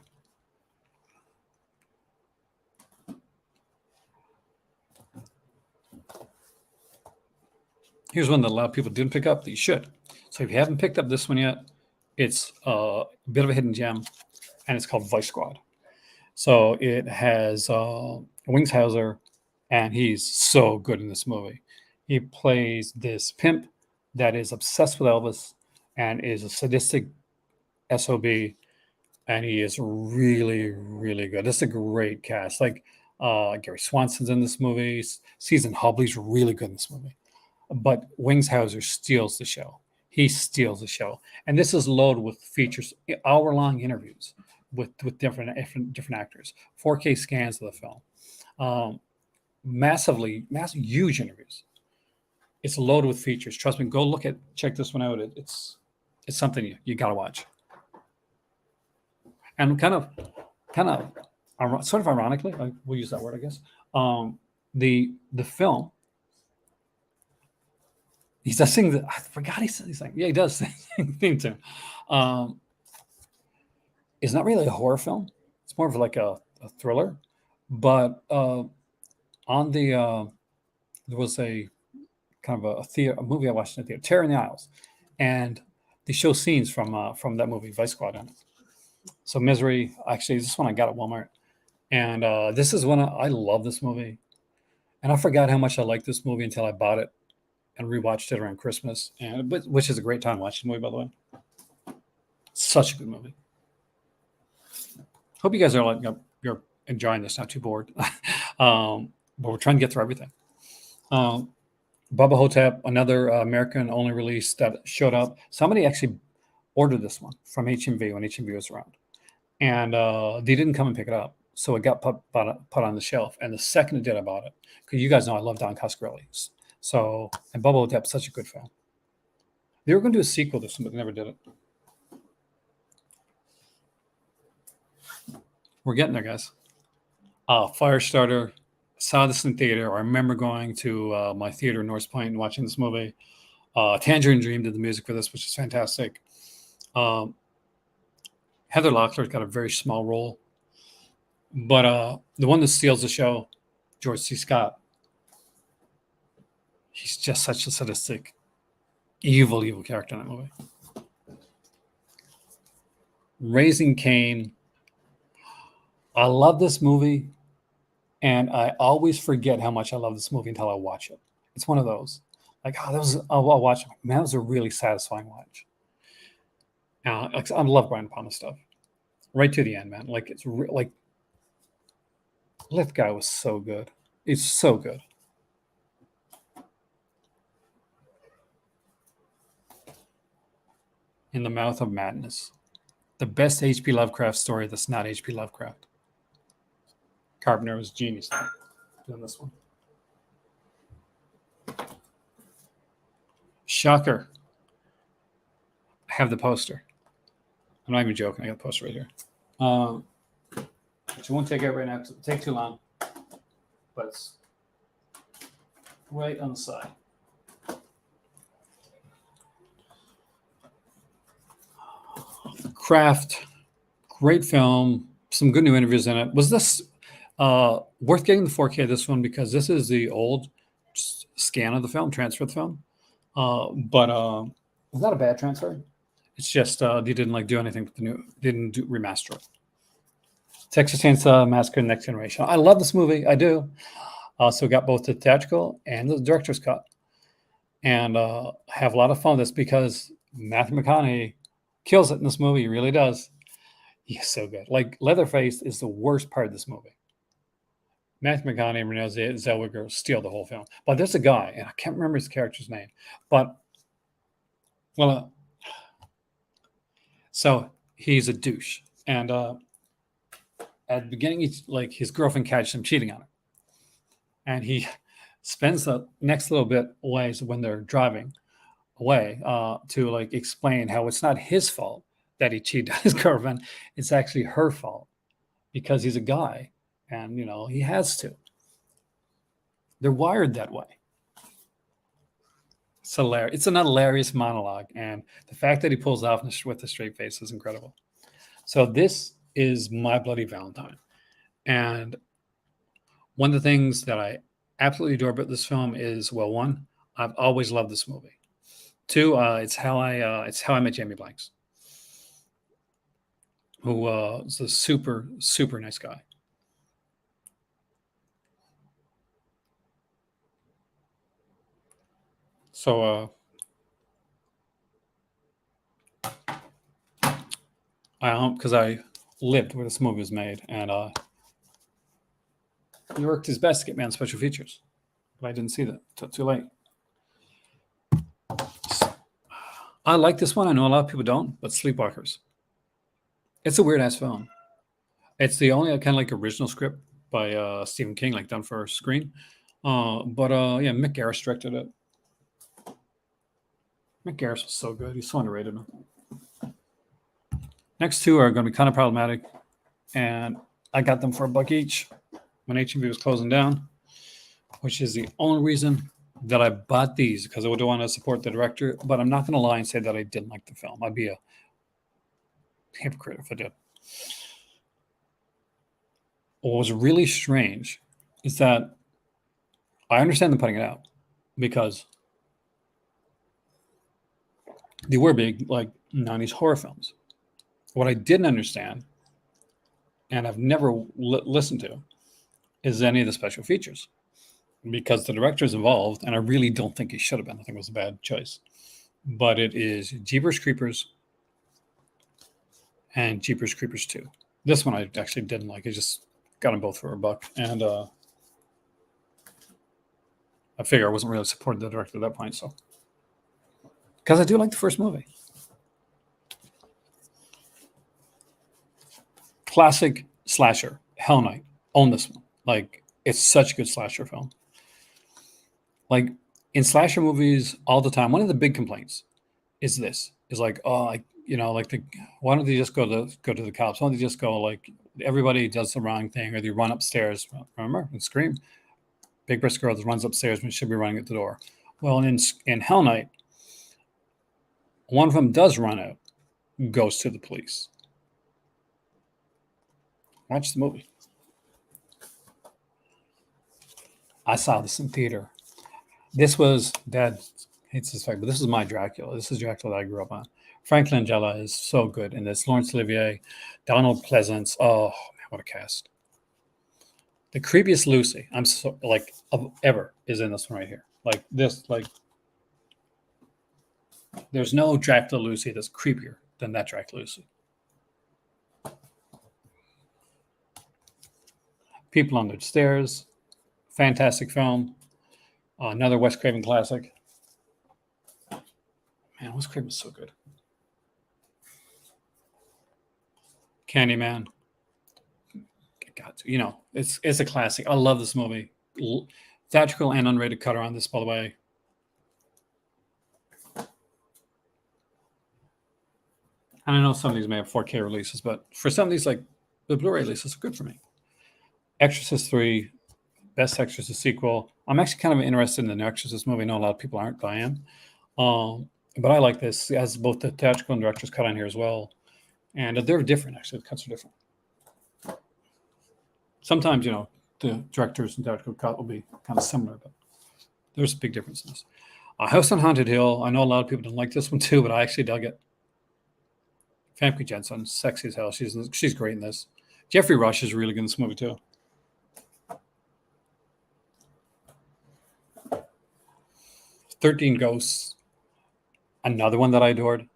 Here's one that a lot of people didn't pick up that you should. So if you haven't picked up this one yet, it's a bit of a hidden gem, and it's called Vice Squad. So it has Wings Hauser, and he's so good in this movie. He plays this pimp that is obsessed with Elvis and is a sadistic SOB, and he is really, really good. This is a great cast. Like Gary Swanson's in this movie. Season Hubley's really good in this movie. But Wings Hauser steals the show. He steals the show. And this is loaded with features, hour-long interviews with different actors, 4K scans of the film, massive, huge interviews. It's loaded with features. Trust me, check this one out. It's something you got to watch. And kind of, sort of ironically, we'll use that word, I guess. The film. He does sing I forgot he's like, yeah, he does sing theme tune. It's not really a horror film. It's more of like a thriller. But on the there was a kind of a movie I watched in the theater, Terror in the Isles, and they show scenes from that movie, Vice Squad, in it. So Misery, actually, this one I got at Walmart, and this is one I love this movie, and I forgot how much I liked this movie until I bought it and rewatched it around Christmas, which is a great time watching the movie, by the way. Such a good movie. Hope you guys are like you're enjoying this, not too bored. But we're trying to get through everything. Bubba Hotep, another American-only release that showed up. Somebody actually ordered this one from HMV when HMV was around, and they didn't come and pick it up, so it got put on the shelf. And the second it did, I bought it, because you guys know I love Don Coscarelli. So, and Bubba Hotep's such a good film. They were going to do a sequel to this one, but they never did it. We're getting there, guys. Firestarter. Saw this in theater. I remember going to my theater in North Point and watching this movie. Tangerine Dream did the music for this, which is fantastic. Heather Locklear's got a very small role. But the one that steals the show, George C. Scott, he's just such a sadistic, evil character in that movie. Raising Cain. I love this movie, and I always forget how much I love this movie until I watch it. It's one of those. Like, I'll watch it. Man, that was a really satisfying watch. I love Brian De Palma stuff. Right to the end, man. Like, it's like, Lithgow was so good. It's so good. In the Mouth of Madness. The best H.P. Lovecraft story that's not H.P. Lovecraft. Carpenter was genius doing this one. Shocker. I have the poster. I'm not even joking. I got the poster right here. Which won't take it right now. It'll take too long. But it's right on the side. Craft, great film, some good new interviews in it. Was this worth getting the 4K, this one, because this is the old scan of the film, transfer of the film. But it's not a bad transfer. It's just they didn't do anything with the new, didn't do remaster it. Texas Chainsaw Massacre: Next Generation. I love this movie. I do. So we got both the theatrical and the director's cut, and have a lot of fun with this because Matthew McConaughey kills it in this movie. He really does. He's so good. Like, Leatherface is the worst part of this movie. Matthew McConaughey and Renee Zellweger steal the whole film. But there's a guy, and I can't remember his character's name. But, well, so he's a douche. And at the beginning, his girlfriend catches him cheating on him. And he spends the next little bit ways when they're driving away to explain how it's not his fault that he cheated on his girlfriend. It's actually her fault because he's a guy and he has to. They're wired that way. It's hilarious. It's an hilarious monologue, and the fact that he pulls off with a straight face is incredible. So this is My Bloody Valentine, and one of the things that I absolutely adore about this film is, well, one, I've always loved this movie. Two, it's how I met Jamie Blanks, who is a super, super nice guy. So because I lived where this movie was made, and he worked his best to get me on special features, but I didn't see that until too late. I like this one. I know a lot of people don't, but Sleepwalkers. It's a weird ass film. It's the only kind of original script by Stephen King, done for screen. But yeah, Mick Garris directed it. Mick Garris was so good. He's so underrated. Next two are going to be kind of problematic, and I got them for $1 each when HMV was closing down, which is the only reason that I bought these, because I would want to support the director. But I'm not going to lie and say that I didn't like the film. I'd be a hypocrite if I did. What was really strange is that I understand them putting it out because they were big 90s horror films. What I didn't understand, and I've never listened to, is any of the special features, because the director's involved, and I really don't think he should have been. I think it was a bad choice. But it is Jeepers Creepers and Jeepers Creepers 2. This one I actually didn't like. I just got them both for $1, and I figure I wasn't really supporting the director at that point, so because I do like the first movie. Classic slasher, Hell Night. Own this one. It's such a good slasher film. In slasher movies all the time, one of the big complaints is this: why don't they just go to the cops? Why don't they just go everybody does the wrong thing, or they run upstairs? Remember in Scream, big breast girl that runs upstairs when she should be running at the door. Well, in Hell Night, one of them does run out, goes to the police. Watch the movie. I saw this in theater. This was, Dad hates this fact, but this is my Dracula. This is Dracula that I grew up on. Frank Langella is so good in this. Laurence Olivier, Donald Pleasance. Oh, man, what a cast. The creepiest Lucy, I'm so, of ever, is in this one right here. There's no Dracula Lucy that's creepier than that Dracula Lucy. People Under the Stairs, fantastic film. Another Wes Craven classic. Man, Wes Craven was so good. Candyman. God, it's a classic. I love this movie. Theatrical and unrated cut on this, by the way. And I know some of these may have 4K releases, but for some of these, like the Blu-ray releases, are good for me. Exorcist 3, Best Exorcist sequel. I'm actually kind of interested in the new Exorcist movie. I know a lot of people aren't, but I am. But I like this. It has both the theatrical and director's cut on here as well. And they're different, actually. The cuts are different. Sometimes, the director's and theatrical cut will be kind of similar, but there's big differences. House on Haunted Hill. I know a lot of people don't like this one too, but I actually dug it. Famke Janssen, sexy as hell. She's great in this. Jeffrey Rush is really good in this movie too. "13 Ghosts," another one that I adored.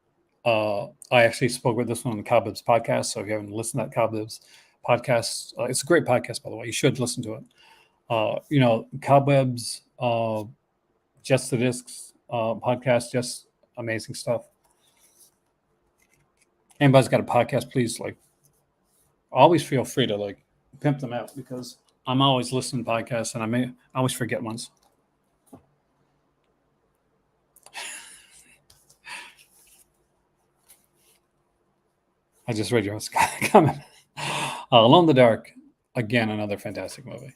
I actually spoke with this one on the Cobwebs podcast. So if you haven't listened to that Cobwebs podcast, it's a great podcast, by the way. You should listen to it. Cobwebs, Just the Discs podcast, just amazing stuff. Anybody's got a podcast, please, always feel free to pimp them out, because I'm always listening to podcasts and I always forget ones. I just read your comment. Alone in the Dark, again, another fantastic movie.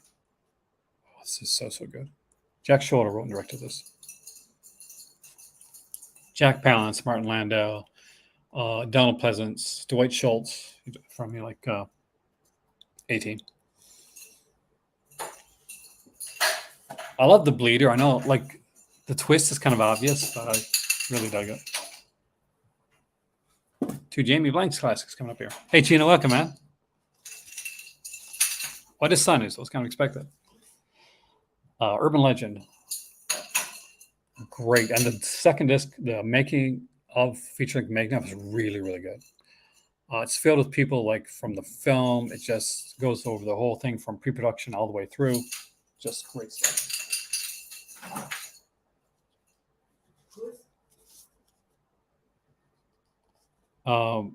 Oh, this is so good. Jack Shoulder wrote and directed this. Jack Palance, Martin Landau, Donald Pleasance, Dwight Schultz from 18. I love The Bleeder. I know the twist is kind of obvious, but I really dug it. 2 Jamie Blanks classics coming up here. Hey, Gina, welcome, man. What is Sun? So it's kind of expected. Urban Legend. Great. And the second disc, the making of, featuring making of, is really, really good. It's filled with people from the film. It just goes over the whole thing from pre-production all the way through. Just great stuff.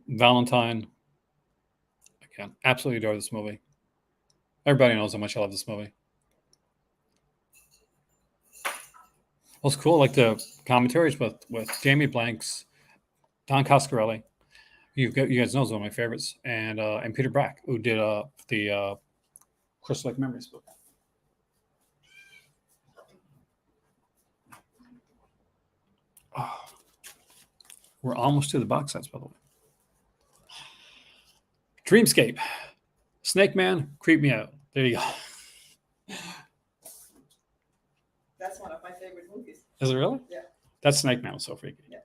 Valentine. Again, absolutely adore this movie. Everybody knows how much I love this movie. Well, it's cool, the commentaries with Jamie Blanks, Don Coscarelli. You guys know is one of my favorites, and Peter Brack, who did the Crystal Lake Memories book. Oh, we're almost to the box sets, by the way. Dreamscape, Snake Man, Creep Me Out. There you go. That's one of my favorite movies. Is it really? Yeah. That Snake Man was so freaky. Yeah.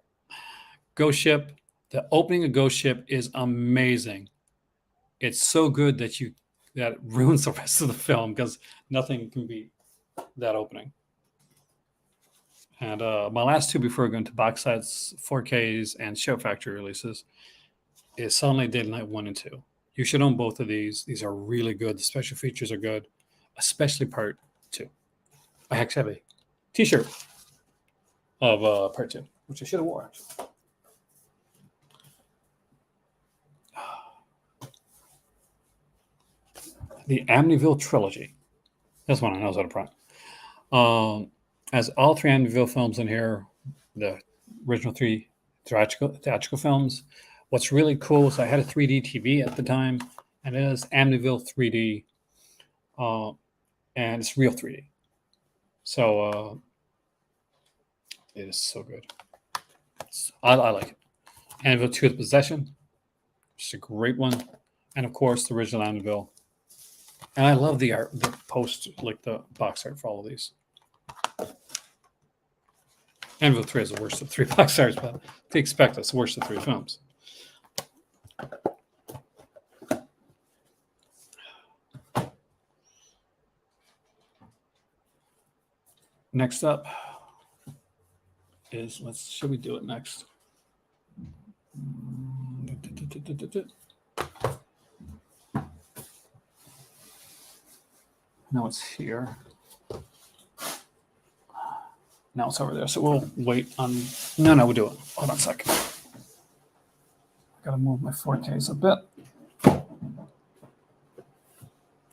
Ghost Ship. The opening of Ghost Ship is amazing. It's so good that it ruins the rest of the film, because nothing can beat that opening. And my last two before we go into box sets, 4Ks, and Show Factory releases is Suddenly Daylight 1 and 2. You should own both of these. These are really good. The special features are good, especially part 2. I actually have a t-shirt of part 2, which I should have worn, actually. The Amityville trilogy. This one I know is out of print. Has all 3 Amityville films in here, the original 3 theatrical films. What's really cool is I had a 3D TV at the time, and it is Amityville 3D, and it's real 3D. So it is so good. I like it. Amityville 2: The Possession, which is a great one, and of course the original Amityville. And I love the art, the post, the box art for all of these. Amityville 3 is the worst of 3 box arts, but to expect that's the worst of 3 films. Next up is, should we do it next? No, it's here. Now it's over there. So we'll wait on. No, we'll do it. Hold on a second. I gotta move my 4Ks a bit.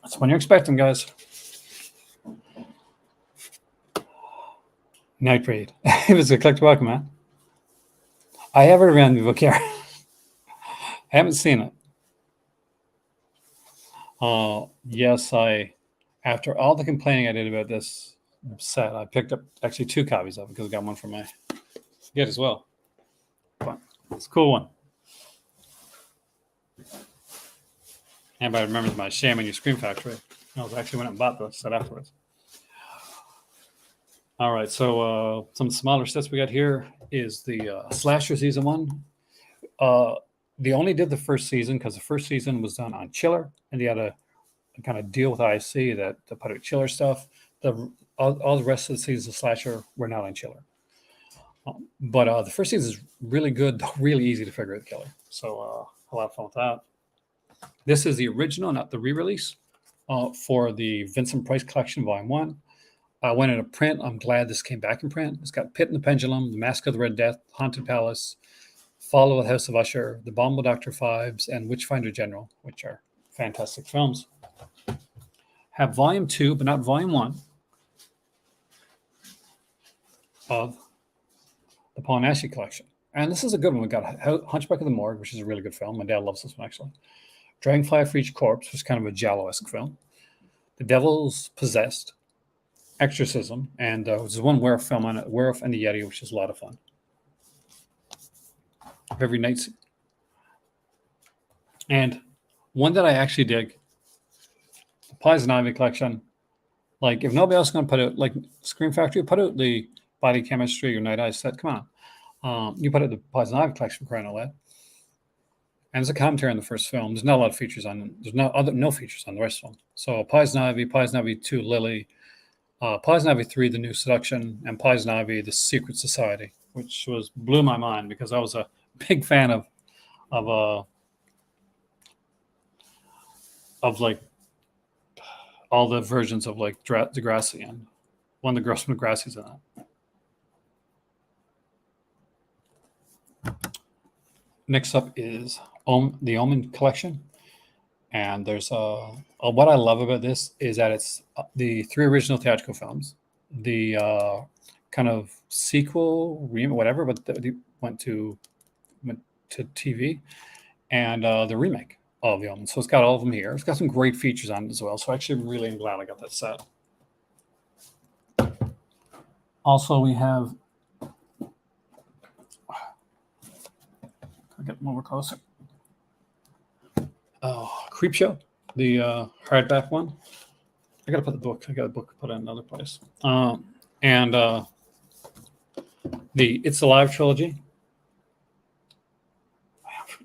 That's when you're expecting, guys. Nightbreed. It was a collectible, man. I have it around the book here. I haven't seen it. Yes, after all the complaining I did about this set, I picked up actually 2 copies of it because I got one for my kid as well. But it's a cool one. Anybody remembers my Shame on You Scream Factory? I was actually went and bought the set afterwards. All right, so some smaller sets we got here is the Slasher Season 1. They only did the first season because the first season was done on Chiller, and they had a kind of deal with IC that to put out Chiller stuff. All the rest of the seasons of Slasher were not on Chiller. But the first season is really good, really easy to figure out the killer. So a lot of fun with that. This is the original, not the re-release, for the Vincent Price Collection Volume 1. I went into print. I'm glad this came back in print. It's got Pit and the Pendulum, The Mask of the Red Death, Haunted Palace, Follow the House of Usher, The Abominable Dr. Fives, and Witchfinder General, which are fantastic films. Have Volume 2, but not Volume 1 of the Paul Naschy collection. And this is a good one. We got Hunchback of the Morgue, which is a really good film. My dad loves this one, actually. Dragonfly for Each Corpse, which is kind of a Giallo-esque film. The Devil's Possessed, Exorcism, and there's one werewolf film on it, Werewolf and the Yeti, which is a lot of fun. Every night. And one that I actually dig, the Poison Ivy collection. Like, if nobody else is going to put out, like Scream Factory, put out the Body Chemistry or Night Eyes set, come on. You put out the Poison Ivy collection for crying out loud. And there's a commentary on the first film. There's not a lot of features on. There's no features on the rest of them. So Poison Ivy 2, Lily, Poison Ivy 3, The New Seduction, and Poison Ivy, The Secret Society, which blew my mind because I was a big fan of like all the versions of like Degrassi, and one of the girls from Degrassi's in that. Next up is the Omen collection, and there's what I love about this is that it's the 3 original theatrical films, the kind of sequel, whatever, but they went to TV, and the remake of the Omen. So it's got all of them here. It's got some great features on it as well. So actually, I'm really glad I got that set. Also, we have. I'll get more closer. Creepshow, the hardback one. I gotta put the book. I got a book put in another place. And the It's Alive trilogy.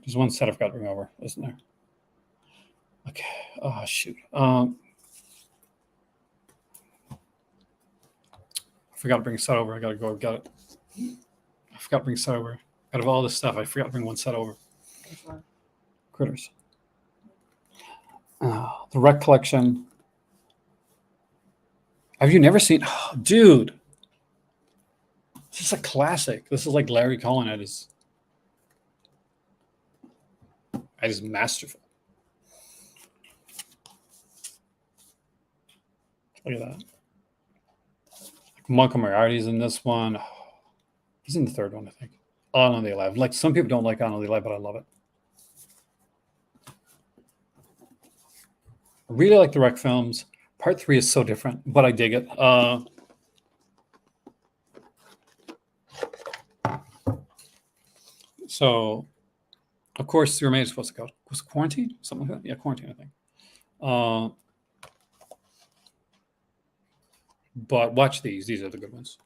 There's one set I've got to bring over, isn't there? Okay. Oh shoot. I forgot to bring a set over. I gotta go get it. I forgot to bring a set over. Out of all this stuff, I forgot to bring one set over. Which one? Critters. The Wreck collection. Have you never seen? Oh, dude, this is a classic. This is like Larry Cohen at his masterful. Look at that. Like Michael Moriarty's in this one. He's in the third one, I think. On the 11. Like, some people don't like On the 11, but I love it. I really like the Wreck films. Part 3 is so different, but I dig it. So, of course, the remainder is supposed to go. Was it Quarantine? Something like that? Yeah, Quarantine, I think. But watch these. These are the good ones.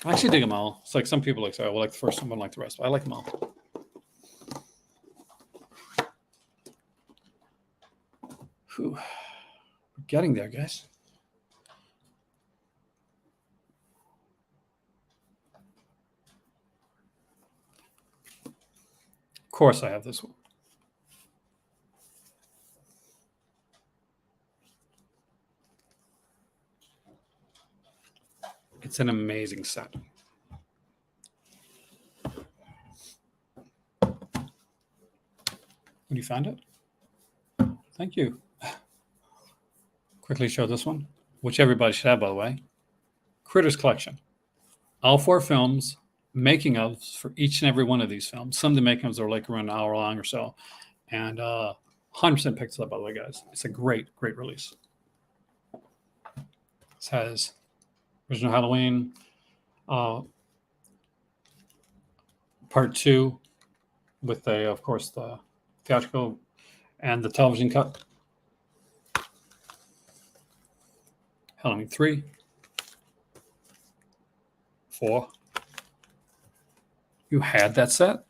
I actually dig them all. It's like some people like say, "I like the first one, but I like the rest." But I like them all. Whew. We're getting there, guys. Of course, I have this one. It's an amazing set. When you find it? Thank you. Quickly show this one, which everybody should have, by the way. Critters Collection. All 4 films, making ofs for each and every one of these films. Some of the making ofs are like around an hour long or so. And 100% pixel up, by the way, guys. It's a great, great release. This has original Halloween, part 2, with of course, the theatrical and the television cut. Halloween 3, 4. You had that set.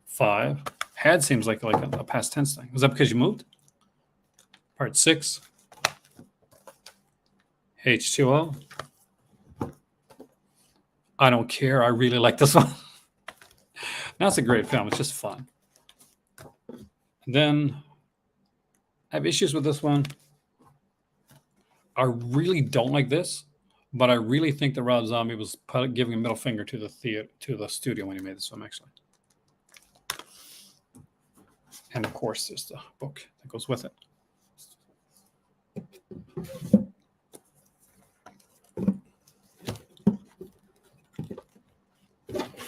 5. Had seems like a past tense thing. Was that because you moved? Part 6. H2O. I don't care. I really like this one. That's a great film. It's just fun. And then I have issues with this one. I really don't like this, but I really think that Rob Zombie was giving a middle finger to the studio when he made this film, actually. And of course, there's the book that goes with it.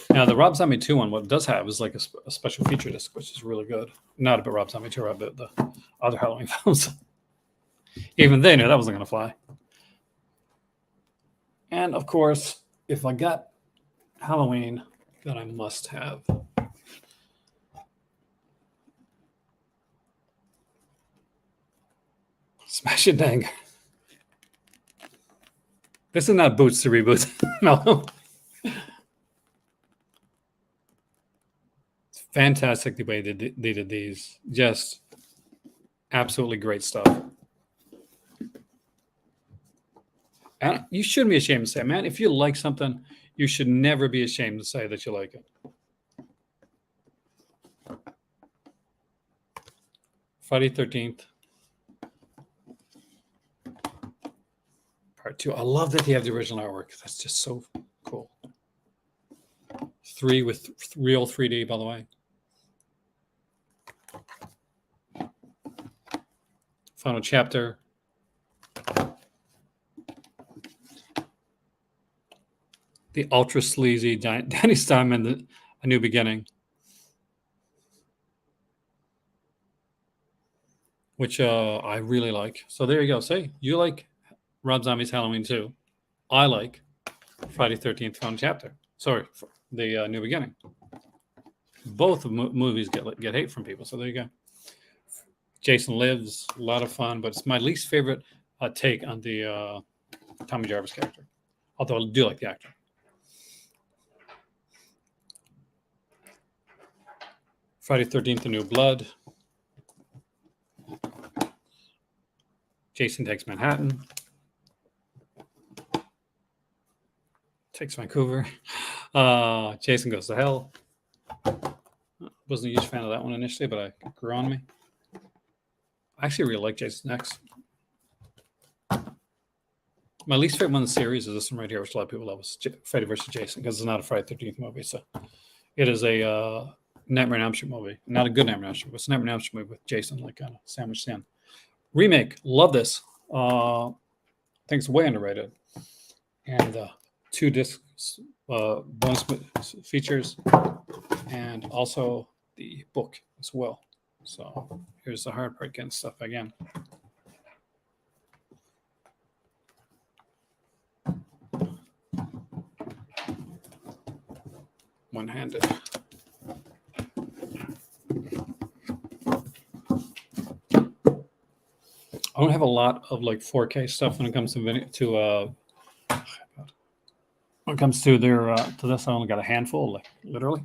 Now, the Rob Zombie 2 one, what it does have is like a special feature disc, which is really good. Not about Rob Zombie 2, about the other Halloween films. Even they knew that wasn't going to fly. And of course, if I got Halloween, then I must have Smash It Dang. This is not Boots to Reboot. No. It's fantastic the way they did these. Just absolutely great stuff. And you shouldn't be ashamed to say, man, if you like something, you should never be ashamed to say that you like it. Friday 13th. Part 2. I love that they have the original artwork. That's just so cool. 3 with real 3D, by the way. Final chapter. The ultra sleazy Danny Steinman, A New Beginning, which I really like. So there you go. Say you like Rob Zombie's Halloween 2. I like Friday 13th Final Chapter. Sorry, the New Beginning. Both movies get hate from people. So there you go. Jason Lives, a lot of fun, but it's my least favorite take on the Tommy Jarvis character. Although I do like the actor. Friday 13th, The New Blood. Jason Takes Manhattan. Takes Vancouver. Jason Goes to Hell. Wasn't a huge fan of that one initially, but it grew on me. I actually really like Jason X. My least favorite one in the series is this one right here, which a lot of people love, is Freddy vs. Jason, because it's not a Friday 13th movie. So it is a Nightmare on Elm Street movie. Not a good Nightmare on Elm Street, but it's a Nightmare on Elm Street movie with Jason, like kind of sandwiched in. Remake. Love this. I think it's way underrated. And 2 discs, bonus features, and also the book as well. So here's the hard part, getting stuff again. One-handed. I don't have a lot of like 4K stuff when it comes to when it comes to their to this. I only got a handful, like literally.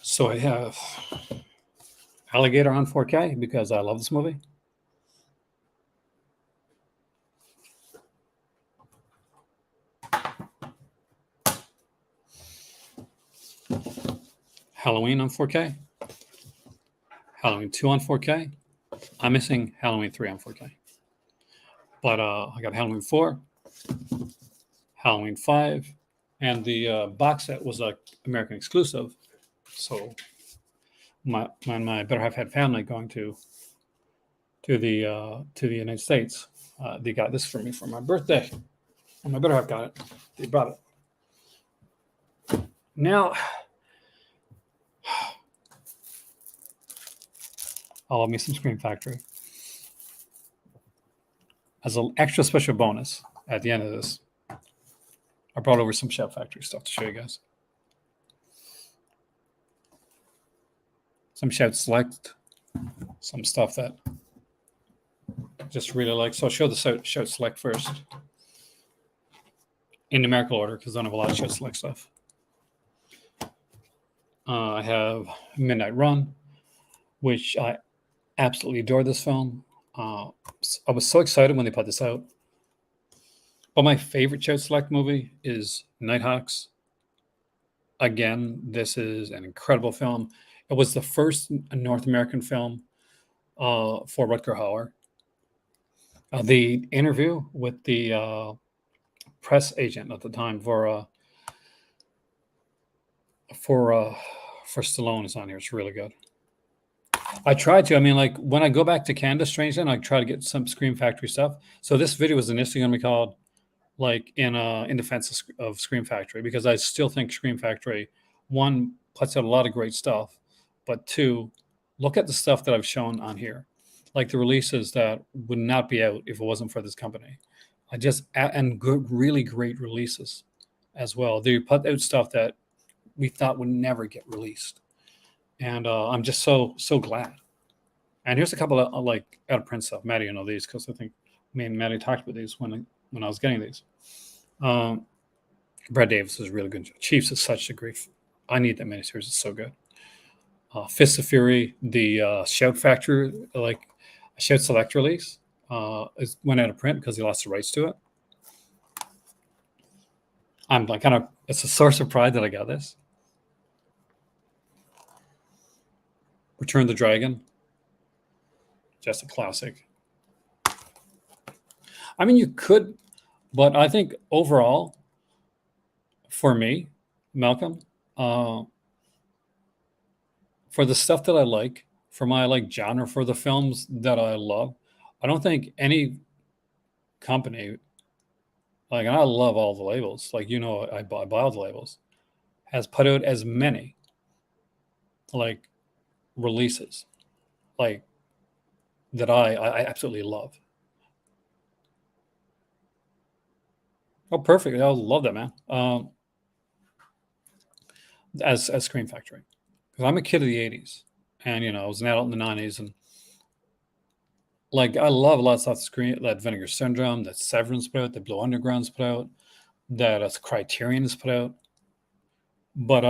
So I have Alligator on 4K because I love this movie. Halloween on 4K. Halloween 2 on 4K. I'm missing Halloween 3 on 4K. But I got Halloween 4, Halloween 5, and the box set was like American exclusive. So my better half had family going to the United States. They got this for me for my birthday, and my better half got it. They brought it. Now, I'll love me some Scream Factory. As an extra special bonus at the end of this, I brought over some Shout Factory stuff to show you guys. Some Shout Select, some stuff that I just really like. So I'll show the Shout Select first in numerical order because I don't have a lot of Shout Select stuff. I have Midnight Run, which I absolutely adore this film. I was so excited when they put this out. But my favorite Shout Select movie is Nighthawks. Again, this is an incredible film. It was the first North American film for Rutger Hauer. The interview with the press agent at the time for Stallone is on here. It's really good. I tried to. I mean, like when I go back to Canada, strangely, I try to get some Scream Factory stuff. So this video was initially going to be called, like, in defense of Scream Factory, because I still think Scream Factory, one, puts out a lot of great stuff, but two, look at the stuff that I've shown on here, like the releases that would not be out if it wasn't for this company. And good, really great releases as well. They put out stuff that we thought would never get released. And I'm just so glad. And here's a couple of like out of print stuff. Maddie, you know these because I think me and Maddie talked about these when I was getting these. Brad Davis is really good. Chiefs is such a great. I need that miniseries. It's so good. Fists of Fury, the Shout Factory, like a Shout Select release, went out of print because he lost the rights to it. I'm like kind of. It's a source of pride that I got this. Return the Dragon, just a classic. I mean, you could, but I think overall, for me, Malcolm, for the stuff that I like, for my like genre, for the films that I love, I don't think any company, like, and I love all the labels, like, you know, I buy all the labels, has put out as many, like, releases, like, that I absolutely love. Oh, perfect. I love that, man. As Scream Factory, because I'm a kid of the 80s, and, you know, I was an adult in the 90s, and like I love a lot of stuff that Vinegar Syndrome, that Severance put out, that Blue Underground's put out, that Criterion's put out. But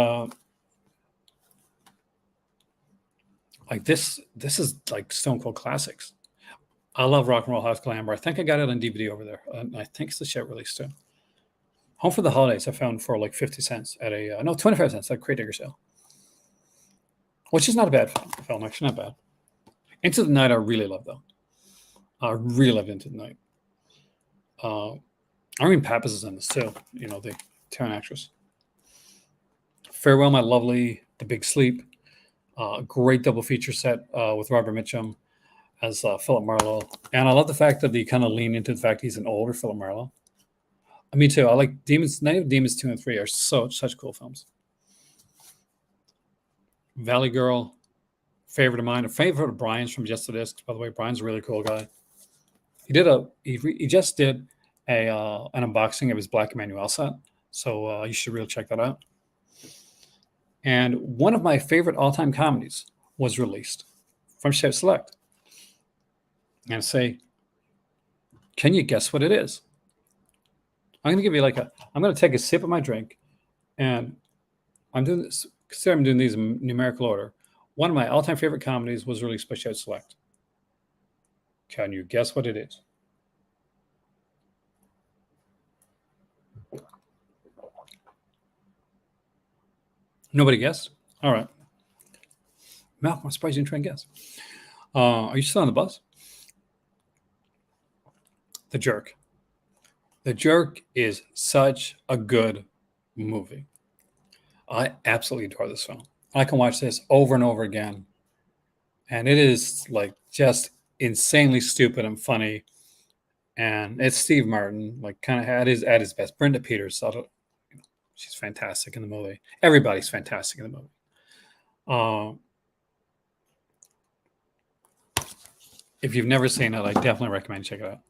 like this is like Stone Cold classics. I love Rock and Roll House Glamour. I think I got it on DVD over there. I think it's the shit release too. Home for the Holidays I found for like 50 cents at a 25 cents at a Crate Digger sale, which is not a bad film. Actually, not bad. Into the Night I really love though. I really loved Into the Night. Irene Pappas is in this too. You know, the Terran actress. Farewell, My Lovely, The Big Sleep. Great double feature set with Robert Mitchum as Philip Marlowe. And I love the fact that they kind of lean into the fact he's an older Philip Marlowe. Me too. I like Demons. Night of Demons 2 and 3 are such cool films. Valley Girl, favorite of mine. A favorite of Brian's from Just the Discs. By the way, Brian's a really cool guy. He just did an unboxing of his Black Emmanuel set. So you should really check that out. And one of my favorite all-time comedies was released from Shout Select. And say, can you guess what it is? I'm going to give you I'm going to take a sip of my drink, and I'm doing this, consider I'm doing these in numerical order. One of my all-time favorite comedies was released by Shout Select. Can you guess what it is? Nobody guessed? All right. Malcolm, I'm surprised you didn't try and guess. Are you still on the bus? The Jerk. The Jerk is such a good movie. I absolutely adore this film. I can watch this over and over again. And it is like just insanely stupid and funny. And it's Steve Martin, like kind of at his best. Brenda Peters, she's fantastic in the movie. Everybody's fantastic in the movie. If you've never seen it, I definitely recommend check it out.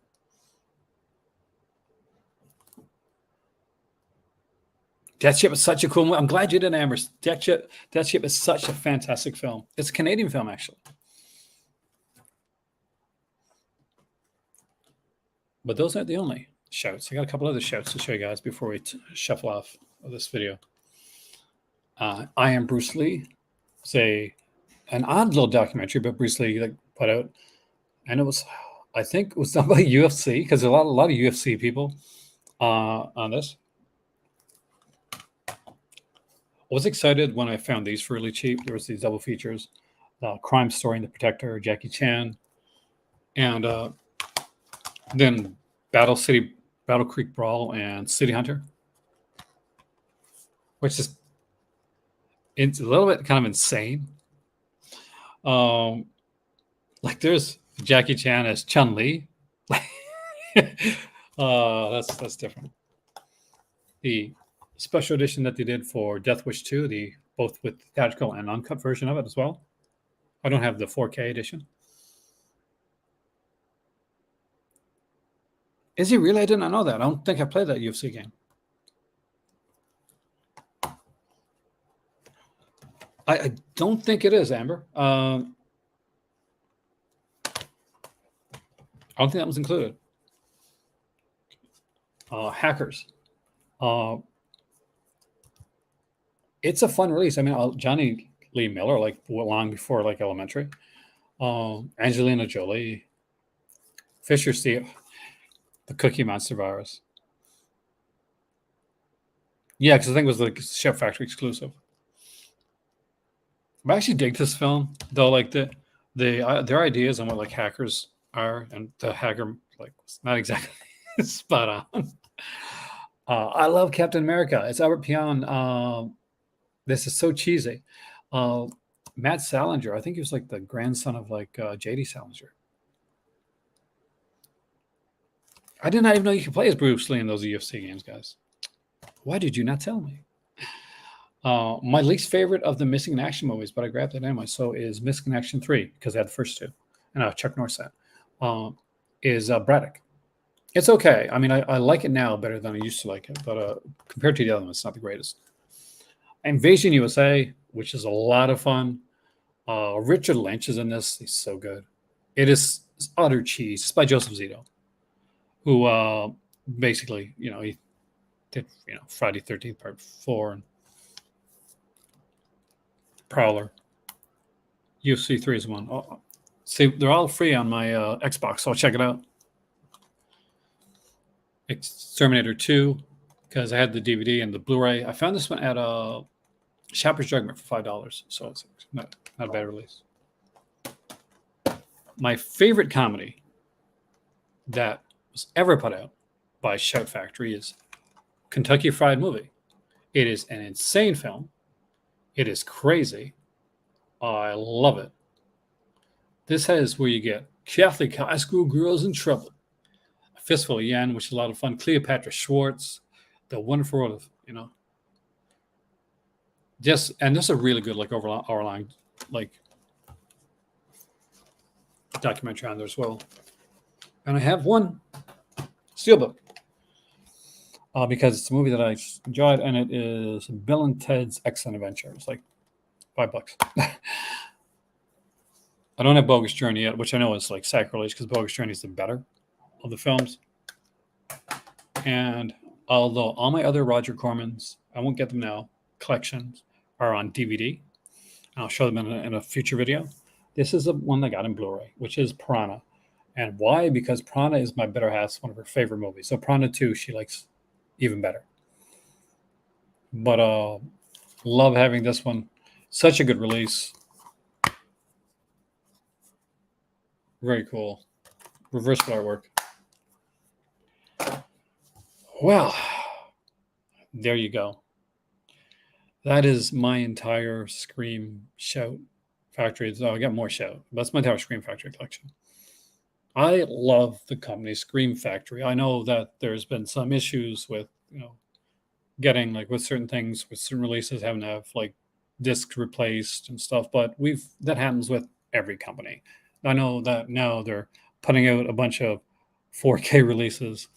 Death Ship is such a cool movie. I'm glad you did, Amber. Death Ship is such a fantastic film. It's a Canadian film, actually. But those aren't the only shouts. I got a couple other shouts to show you guys before we shuffle off of this video. I Am Bruce Lee. It's an odd little documentary, but Bruce Lee like put out, and I think it was done by UFC because there's a lot of UFC people on this. I was excited when I found these for really cheap. There was these double features, Crime Story and The Protector, Jackie Chan, and then Battle Creek Brawl, and City Hunter, which is it's a little bit kind of insane. Like there's Jackie Chan as Chun-Li. That's different. The special edition that they did for Death Wish 2, both with the theatrical and uncut version of it as well. I don't have the 4K edition. Is he really? I did not know that. I don't think I played that UFC game. I don't think it is, Amber. I don't think that was included. Hackers. It's a fun release. I mean, Johnny Lee Miller, like long before like Elementary. Angelina Jolie. Fisher Steve. The Cookie Monster virus. Yeah, because I think it was like Chef Factory exclusive. I actually dig this film, though. Like their ideas on what like hackers are, and the hacker like was not exactly spot on. I love Captain America. It's Albert Pion. This is so cheesy. Matt Salinger. I think he was like the grandson of like J.D. Salinger. I did not even know you could play as Bruce Lee in those UFC games, guys. Why did you not tell me? My least favorite of the Missing in Action movies, but I grabbed it anyway, so is Missing in Action 3, because I had the first two, and Chuck Norris said, is Braddock. It's okay. I mean, I like it now better than I used to like it, but compared to the other one, it's not the greatest. Invasion USA, which is a lot of fun. Richard Lynch is in this. He's so good. It is utter cheese. It's by Joseph Zito, who basically, he did, Friday 13th Part 4 and Prowler. UFC 3 is one. Oh, see, they're all free on my Xbox, so I'll check it out. Exterminator 2, because I had the DVD and the Blu-ray. I found this one at Shopper's Drug Mart for $5, so it's not a bad release. My favorite comedy that was ever put out by Shout Factory is Kentucky Fried Movie. It is an insane film. It is crazy. I love it. This is where you get Catholic high school girls in trouble. A Fistful of Yen, which is a lot of fun. Cleopatra Schwartz. The Wonderful World of, Just, and this is a really good, like, hour-long, like, documentary on there as well. And I have one steelbook because it's a movie that I enjoyed, and it is Bill and Ted's Excellent Adventure. It's like $5. I don't have Bogus Journey yet, which I know is like sacrilege because Bogus Journey is the better of the films. And although all my other Roger Cormans, I won't get them now, collections are on DVD. I'll show them in a future video. This is the one I got in Blu-ray, which is Piranha. And why? Because Piranha is my better half's one of her favorite movies. So Piranha 2, she likes even better. But love having this one. Such a good release. Very cool. Reversible artwork. Well, there you go. That is my entire Scream Shout Factory. Oh, I got more Shout. That's my entire Scream Factory collection. I love the company Scream Factory. I know that there's been some issues with, getting like with certain things, with certain releases having to have like discs replaced and stuff, but that happens with every company. I know that now they're putting out a bunch of 4K releases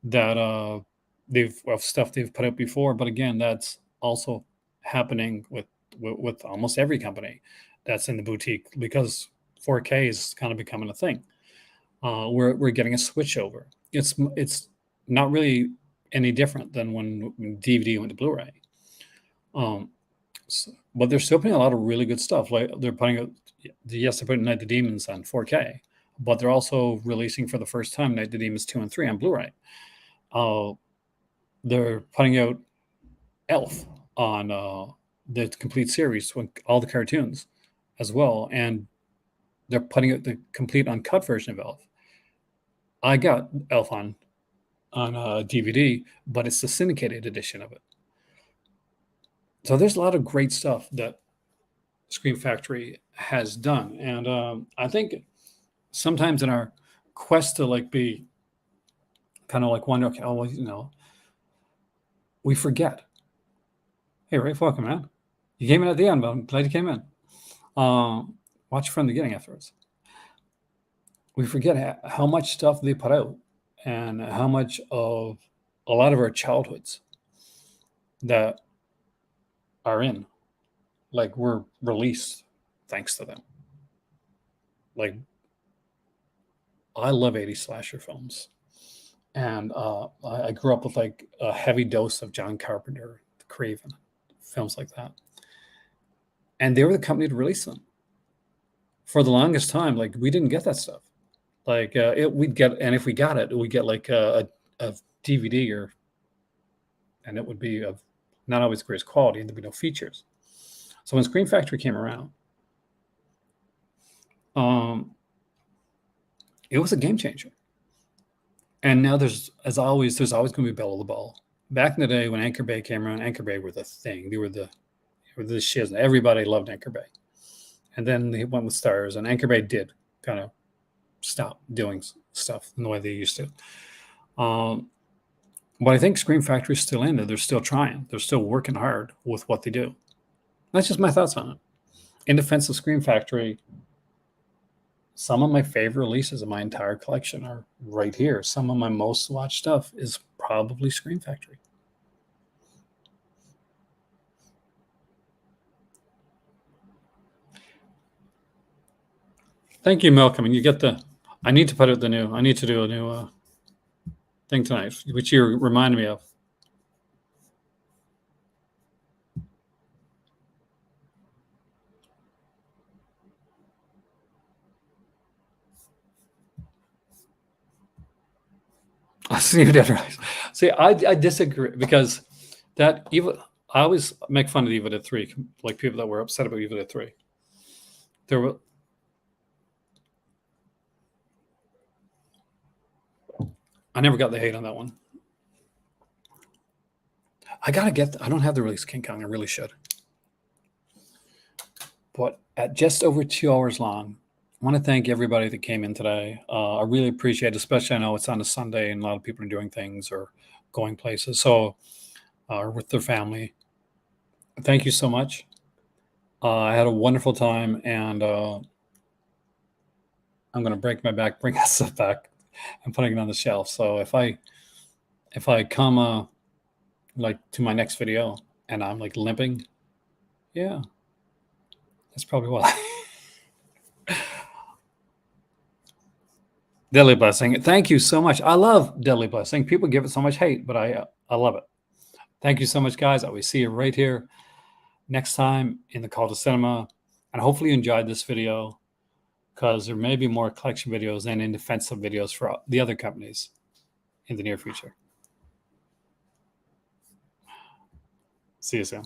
that they've of stuff they've put out before, but again, that's also happening with almost every company that's in the boutique because 4K is kind of becoming a thing. We're getting a switch over. It's not really any different than when DVD went to Blu-ray. But they're still putting a lot of really good stuff. Like they're putting out, yes, they're putting Night of the Demons on 4K, but they're also releasing for the first time Night of the Demons 2 and 3 on Blu-ray. They're putting out Elf on the complete series with all the cartoons as well, and they're putting out the complete uncut version of Elf. I got Elf on DVD, but it's the syndicated edition of it. So there's a lot of great stuff that Scream Factory has done, and I think sometimes in our quest to like be kind of like wonder, okay, oh well, we forget. Hey, Rafe, welcome, man. You came in at the end, but I'm glad you came in. Watch from the beginning afterwards. We forget how much stuff they put out and how much of a lot of our childhoods that are in, like, were released thanks to them. Like, I love 80s slasher films. And I grew up with like a heavy dose of John Carpenter, Craven, films like that. And they were the company to release them. For the longest time, like we didn't get that stuff. Like we'd get, and if we got it, we'd get like a DVD and it would be of not always greatest quality, and there'd be no features. So when Scream Factory came around, it was a game changer. And now there's always going to be Belle of the Ball. Back in the day when Anchor Bay came around, Anchor Bay were the thing. They were the shiz. Everybody loved Anchor Bay. And then they went with Stars, and Anchor Bay did kind of stop doing stuff in the way they used to. But I think Scream Factory is still in there. They're still trying. They're still working hard with what they do. That's just my thoughts on it. In defense of Scream Factory, some of my favorite releases of my entire collection are right here. Some of my most watched stuff is probably Scream Factory. Thank you, Malcolm. And you get I need to do a new thing tonight, which you reminded me of. See, I disagree because that I always make fun of Evil Dead 3, like people that were upset about Evil Dead 3. I never got the hate on that one. I don't have the release King Kong. I really should. But at just over 2 hours long, I want to thank everybody that came in today. I really appreciate it, especially I know it's on a Sunday and a lot of people are doing things or going places. So, or with their family. Thank you so much. I had a wonderful time, and I'm going to break my back, bring that stuff back, and putting it on the shelf. So if I come like to my next video and I'm like limping, yeah, that's probably why. Deadly Blessing. Thank you so much. I love Deadly Blessing. People give it so much hate, but I love it. Thank you so much, guys. I will see you right here next time in the Call to Cinema. And hopefully you enjoyed this video, because there may be more collection videos and in defensive videos for the other companies in the near future. See you soon.